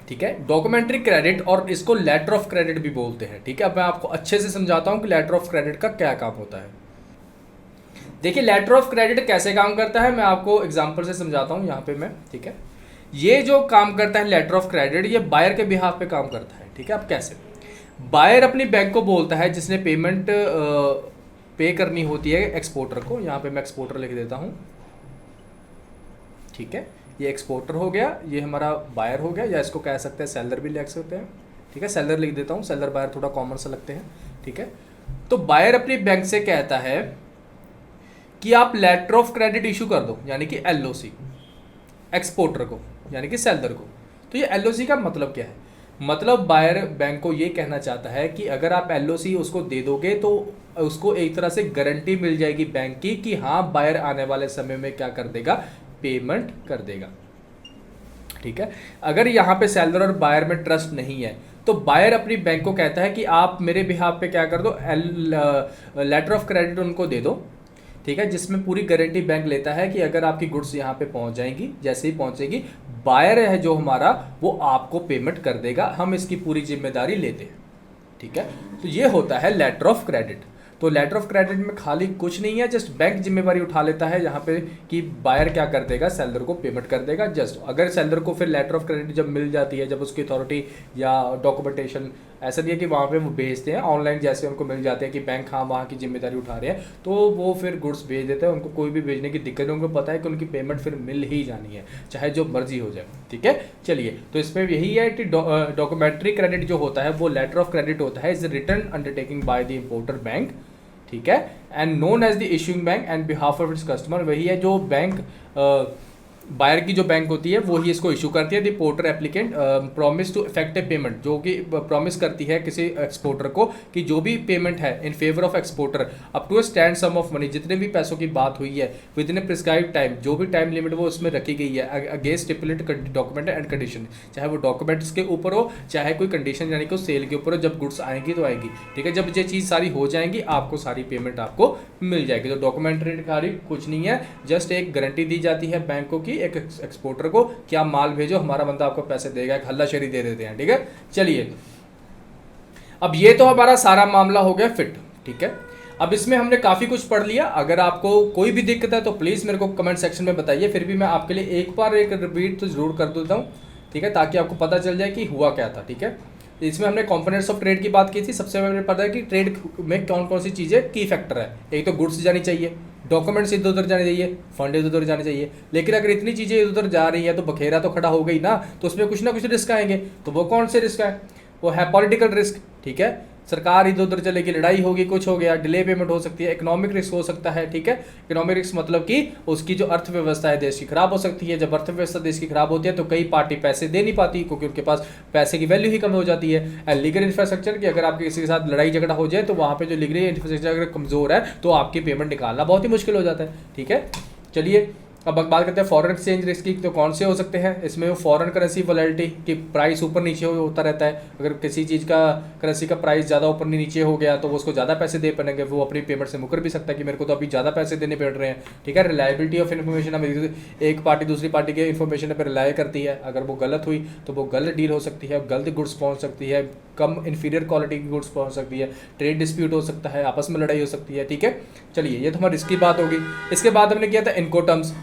ठीक है, डॉक्यूमेंट्री क्रेडिट, और इसको लेटर ऑफ क्रेडिट भी बोलते हैं, ठीक है। अब मैं आपको अच्छे से समझाता हूं कि लेटर ऑफ क्रेडिट का क्या काम होता है। देखिए लेटर ऑफ क्रेडिट कैसे काम करता है, मैं आपको एग्जांपल से समझाता हूं यहाँ पे मैं, ठीक है। ये जो काम करता है लेटर ऑफ क्रेडिट, ये बायर के बिहाफ पे काम करता है, ठीक है। अब कैसे, बायर अपनी बैंक को बोलता है जिसने पेमेंट पे करनी होती है एक्सपोर्टर को, यहाँ पे मैं एक्सपोर्टर लिख देता हूँ, ठीक है। ये एक्सपोर्टर हो गया, ये हमारा बायर हो गया, या इसको कह सकते हैं सेलर भी लिख सकते हैं, ठीक है। सेलर लिख देता हूँ, सेलर बायर थोड़ा कॉमन सा लगते हैं, ठीक है। तो बायर अपनी बैंक से कहता है कि आप लेटर ऑफ क्रेडिट इशू कर दो, यानी कि एलओसी, एक्सपोर्टर को यानी कि सेलर को। तो ये एलओसी का मतलब क्या है, मतलब बायर बैंक को ये कहना चाहता है कि अगर आप एलओसी उसको दे दोगे तो उसको एक तरह से गारंटी मिल जाएगी बैंक की कि हाँ बायर आने वाले समय में क्या कर देगा, पेमेंट कर देगा, ठीक है। अगर यहाँ पे सेलर और बायर में ट्रस्ट नहीं है तो बायर अपनी बैंक को कहता है कि आप मेरे बिहाफ पे क्या कर दो, लेटर ऑफ क्रेडिट उनको दे दो, ठीक है, जिसमें पूरी गारंटी बैंक लेता है कि अगर आपकी गुड्स यहाँ पे पहुँच जाएंगी, जैसे ही पहुँचेगी बायर है जो हमारा वो आपको पेमेंट कर देगा, हम इसकी पूरी जिम्मेदारी लेते हैं, ठीक है। तो ये होता है लेटर ऑफ क्रेडिट। तो लेटर ऑफ क्रेडिट में खाली कुछ नहीं है, जस्ट बैंक जिम्मेवारी उठा लेता है यहाँ पे कि बायर क्या कर देगा, सेलर को पेमेंट कर देगा। जस्ट अगर सेलर को फिर लेटर ऑफ क्रेडिट जब मिल जाती है, जब उसकी अथॉरिटी या डॉक्यूमेंटेशन, ऐसा नहीं है कि वहाँ पे वो भेजते हैं ऑनलाइन, जैसे उनको मिल जाते हैं कि बैंक हाँ वहाँ की जिम्मेदारी उठा रहे हैं, तो वो फिर गुड्स भेज देते हैं, उनको कोई भी भेजने की दिक्कत नहीं, उनको पता है कि उनकी पेमेंट फिर मिल ही जानी है, चाहे जो मर्जी हो जाए, ठीक है। चलिए, तो इसमें यही है कि डॉक्यूमेंट्री क्रेडिट जो होता है वो लेटर ऑफ क्रेडिट होता है, is written undertaking by the importer bank, ठीक है, and known as the issuing bank and behalf of its customer. वही है जो बैंक बायर की जो बैंक होती है वो ही इसको इशू करती है। The importer applicant promise to effective payment, जो कि प्रॉमिस करती है किसी एक्सपोर्टर को कि जो भी पेमेंट है in favour of exporter up to a stand sum of money, जितने भी पैसों की बात हुई है within a prescribe time, जो भी टाइम लिमिट वो उसमें रखी गई है, against stipulate document and condition, चाहे वो डॉक्यूमेंट्स के ऊपर हो चाहे कोई कंडीशन यानी कि सेल के ऊपर हो, जब गुड्स आएंगी तो आएंगी, ठीक है। जब ये चीज़ सारी हो जाएंगी आपको सारी पेमेंट आपको मिल जाएगी। तो डॉक्यूमेंट्री कुछ नहीं है, जस्ट एक गारंटी दी जाती है बैंकों की एक एक्सपोर्टर को, क्या माल भेजो हमारा बंदा आपको पैसे देगा, एक हल्ला शेरी दे देते हैं, ठीक है। चलिए, अब ये तो हमारा सारा मामला हो गया फिट, ठीक है। अब इसमें हमने काफ़ी कुछ पढ़ लिया, अगर आपको कोई भी दिक्कत है तो प्लीज़ मेरे को कमेंट सेक्शन में बताइए, फिर भी मैं आपके लिए एक बार एक रिपीट तो जरूर कर देता हूँ, ठीक है, ताकि आपको पता चल जाए कि हुआ क्या था, ठीक है। इसमें हमने कंपोनेंट्स ऑफ ट्रेड की बात की थी। सबसे पहले पता है कि ट्रेड में कौन कौन सी चीज़ें की फैक्टर है, एक तो गुड्स जानी चाहिए, डॉक्यूमेंट्स इधर उधर जाने चाहिए, फंड इधर उधर जाने चाहिए। लेकिन अगर इतनी चीज़ें इधर उधर जा रही है तो बखेरा तो खड़ा हो गई ना, तो उसमें कुछ ना कुछ रिस्क आएंगे। तो वो कौन से रिस्क है, वो है पॉलिटिकल रिस्क, ठीक है, सरकार इधर उधर चलेगी, लड़ाई होगी, कुछ हो गया, डिले पेमेंट हो सकती है, इकोनॉमिक रिस्क हो सकता है, ठीक है। इकोनॉमिक रिस्क मतलब कि उसकी जो अर्थव्यवस्था है देश की खराब हो सकती है। जब अर्थव्यवस्था देश की खराब होती है तो कई पार्टी पैसे दे नहीं पाती क्योंकि उनके पास पैसे की वैल्यू ही कम हो जाती है। एंड लीगल इंफ्रास्ट्रक्चर की अगर आपके किसी के साथ लड़ाई झगड़ा हो जाए तो वहाँ पे जो लीगल इंफ्रास्ट्रक्चर अगर कमजोर है तो आपकी पेमेंट निकालना बहुत ही मुश्किल हो जाता है, ठीक है। चलिए, अब बात करते हैं फॉरेन एक्सचेंज रिस्क की, तो कौन से हो सकते हैं इसमें? वो फॉरेन करेंसी वॉलेटिलिटी की प्राइस ऊपर नीचे होता रहता है। अगर किसी चीज़ का करेंसी का प्राइस ज़्यादा ऊपर नीचे हो गया तो वो उसको ज़्यादा पैसे दे पड़ेंगे, वो अपनी पेमेंट से मुकर भी सकता है कि मेरे को तो अभी ज़्यादा पैसे देने पड़ रहे हैं। ठीक है, रिलायबिलिटी ऑफ इन्फॉर्मेशन, हम एक पार्टी दूसरी पार्टी के इन्फॉर्मेशन पर रिलाय करती है, अगर वो गलत हुई तो वो गलत डील हो सकती है, गलत गुड्स पहुँच सकती है, कम इन्फीरियर क्वालिटी की गुड्स पहुँच सकती है, ट्रेड डिस्प्यूट हो सकता है, आपस में लड़ाई हो सकती है। ठीक है, चलिए ये तो हमारी रिस्क की बात होगी। इसके बाद हमने किया था इनकोटर्म्स।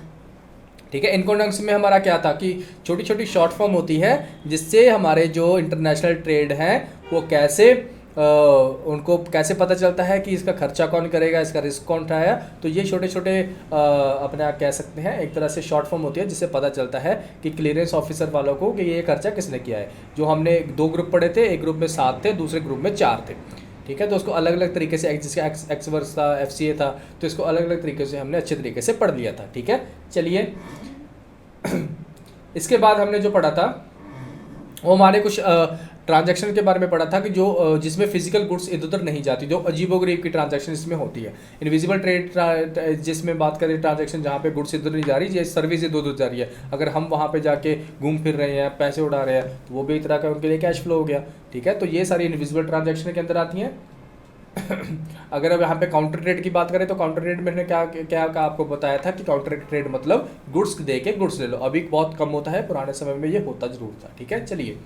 ठीक है, इनकोटर्म्स में हमारा क्या था कि छोटी छोटी शॉर्ट फॉर्म होती है जिससे हमारे जो इंटरनेशनल ट्रेड हैं वो कैसे उनको कैसे पता चलता है कि इसका खर्चा कौन करेगा, इसका रिस्क कौन उठाया। तो ये छोटे छोटे अपने आप कह सकते हैं एक तरह से शॉर्ट फॉर्म होती है जिससे पता चलता है कि क्लियरेंस ऑफिसर वालों को कि ये खर्चा किसने किया है। जो हमने 2 ग्रुप पढ़े थे, एक ग्रुप में 7 थे, दूसरे ग्रुप में 4 थे। ठीक है, तो उसको अलग अलग तरीके से, जिसका एक्स वर्स था, FCA था, तो इसको अलग अलग तरीके से हमने अच्छे तरीके से पढ़ लिया था। ठीक है, चलिए इसके बाद हमने जो पढ़ा था वो हमारे कुछ ट्रांजैक्शन के बारे में पढ़ा था कि जो जिसमें फिजिकल गुड्स इधर उधर नहीं जाती, जो अजीबोगरीब की ट्रांजैक्शन इसमें होती है। इनविजिबल ट्रेड जिसमें बात करें ट्रांजैक्शन जहाँ पे गुड्स इधर नहीं जा रही, ये सर्विस इधर उधर जा रही है। अगर हम वहाँ पे जाके घूम फिर रहे हैं, पैसे उड़ा रहे हैं, तो वो भी एक तरह का उनके लिए कैश फ्लो हो गया। ठीक है, तो ये सारी इनविजिबल ट्रांजैक्शन के अंदर आती हैं। अगर अब यहाँ पे काउंटर ट्रेड की बात करें तो काउंटर ट्रेड में क्या क्या आपको बताया था कि काउंटर ट्रेड मतलब गुड्स दे के गुड्स ले लो। अभी बहुत कम होता है, पुराने समय में ये होता जरूर था। ठीक है, चलिए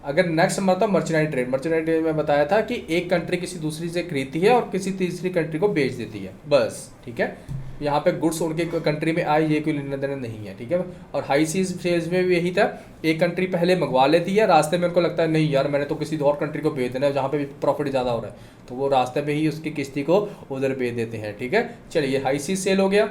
अगर नेक्स्ट हमारा था मर्चेंडाइज ट्रेड। मर्चेंडाइज ट्रेड में बताया था कि एक कंट्री किसी दूसरी से खरीदती है और किसी तीसरी कंट्री को बेच देती है, बस। ठीक है, यहाँ पे गुड्स उनके कंट्री में आए ये कोई लेना देना नहीं है। ठीक है, और हाई सीज सेल्स में भी यही था, एक कंट्री पहले मंगवा लेती है, रास्ते में उनको लगता है नहीं यार मैंने तो किसी और कंट्री को भेज देना है जहाँ पे प्रॉफिट ज़्यादा हो रहा है, तो वो रास्ते में ही उसकी किस्ती को उधर भेज देते हैं। ठीक है, चलिए हाई सीज सेल हो गया।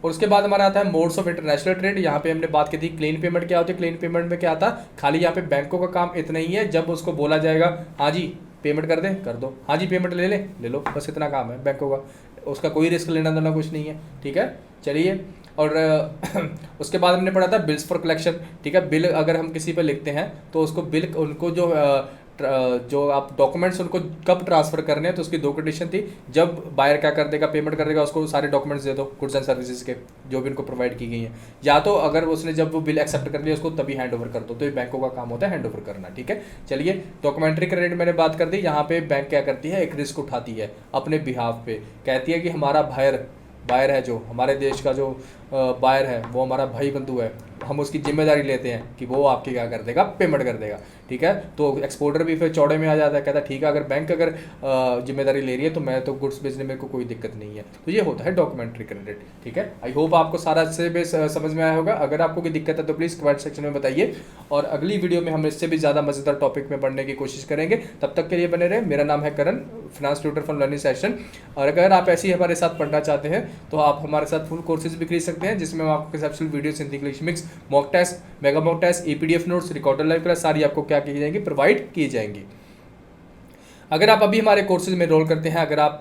और उसके बाद हमारा आता है मोड्स ऑफ इंटरनेशनल ट्रेड। यहाँ पे हमने बात की थी क्लीन पेमेंट क्या होती है। क्लीन पेमेंट में क्या आता, खाली यहाँ पे बैंकों का काम इतना ही है, जब उसको बोला जाएगा हाँ जी पेमेंट कर दे, कर दो, हाँ जी पेमेंट ले लो, बस इतना काम है बैंकों का, उसका कोई रिस्क लेना देना कुछ नहीं है। ठीक है, चलिए और उसके बाद हमने पढ़ा था बिल्स फॉर कलेक्शन। ठीक है, बिल अगर हम किसी पे लिखते हैं तो उसको बिल उनको जो आप डॉक्यूमेंट्स उनको कब ट्रांसफर करने हैं, तो उसकी 2 कंडीशन थी। जब बायर क्या कर देगा, पेमेंट कर देगा, उसको सारे डॉक्यूमेंट्स दे दो गुड्स एंड सर्विसेज के जो भी उनको प्रोवाइड की गई हैं, या तो अगर उसने जब वो बिल एक्सेप्ट कर लिया उसको तभी हैंड ओवर कर दो। तो ये बैंकों का काम होता है हैंड ओवर करना। ठीक है, चलिए डॉक्यूमेंट्री क्रेडिट मैंने बात कर दी। यहाँ पे बैंक क्या करती है, एक रिस्क उठाती है अपने बिहाफ पे, कहती है कि हमारा बायर है, जो हमारे देश का जो बायर है वो हमारा भाई बंधु है, हम उसकी जिम्मेदारी लेते हैं कि वो आपकी क्या कर देगा, पेमेंट कर देगा। ठीक है, तो एक्सपोर्टर भी फिर चौड़े में आ जाता है, कहता है ठीक है अगर बैंक अगर जिम्मेदारी ले रही है तो मैं तो गुड्स बेचने में को कोई दिक्कत नहीं है। तो ये होता है डॉक्यूमेंट्री क्रेडिट। ठीक है, आई होप आपको सारा से बेस समझ में आया होगा। अगर आपको कोई दिक्कत है तो प्लीज़ कमेंट सेक्शन में बताइए, और अगली वीडियो में हम इससे भी ज़्यादा मज़ेदार टॉपिक में पढ़ने की कोशिश करेंगे। तब तक के लिए बने रहे। मेरा नाम है Karan, finance tutor from learning session. और अगर आप ऐसे ही हमारे साथ पढ़ना चाहते हैं तो आप हमारे साथ फुल कोर्सेज भी खरीद सकते हैं, जिसमें हम आपको conceptual videos, Hindi English mix, mock test, mega mock test, EPDF notes, recorded live class सारी आपको क्या की जाएंगी, प्रोवाइड की जाएंगी। अगर आप अभी हमारे कोर्सेज में रोल करते हैं, अगर आप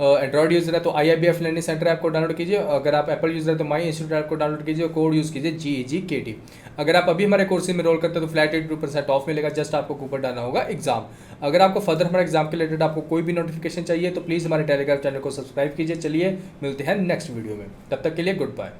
एंड्रॉइड यूज़र है तो IIBF लर्निंग सेंटर ऐप को डाउनलोड कीजिए, अगर आप एप्पल यूज़र है तो माई इंस्टीट्यूट ऐप को डाउनलोड कीजिए और कोड यूज़ कीजिए GEGKT। अगर आप अभी हमारे कोर्सेज में रोल करते हैं तो फ्लैट 82% ऑफ मिलेगा, जस्ट आपको कूपन डालना होगा एग्जाम। अगर आपको फर्दर हमारे एग्जाम के रिलेटेड आपको कोई भी नोटिफिकेशन चाहिए तो प्लीज़ हमारे टेलीग्राम चैनल को सब्सक्राइब कीजिए। चलिए मिलते हैं नेक्स्ट वीडियो में, तब तक के लिए गुड बाय।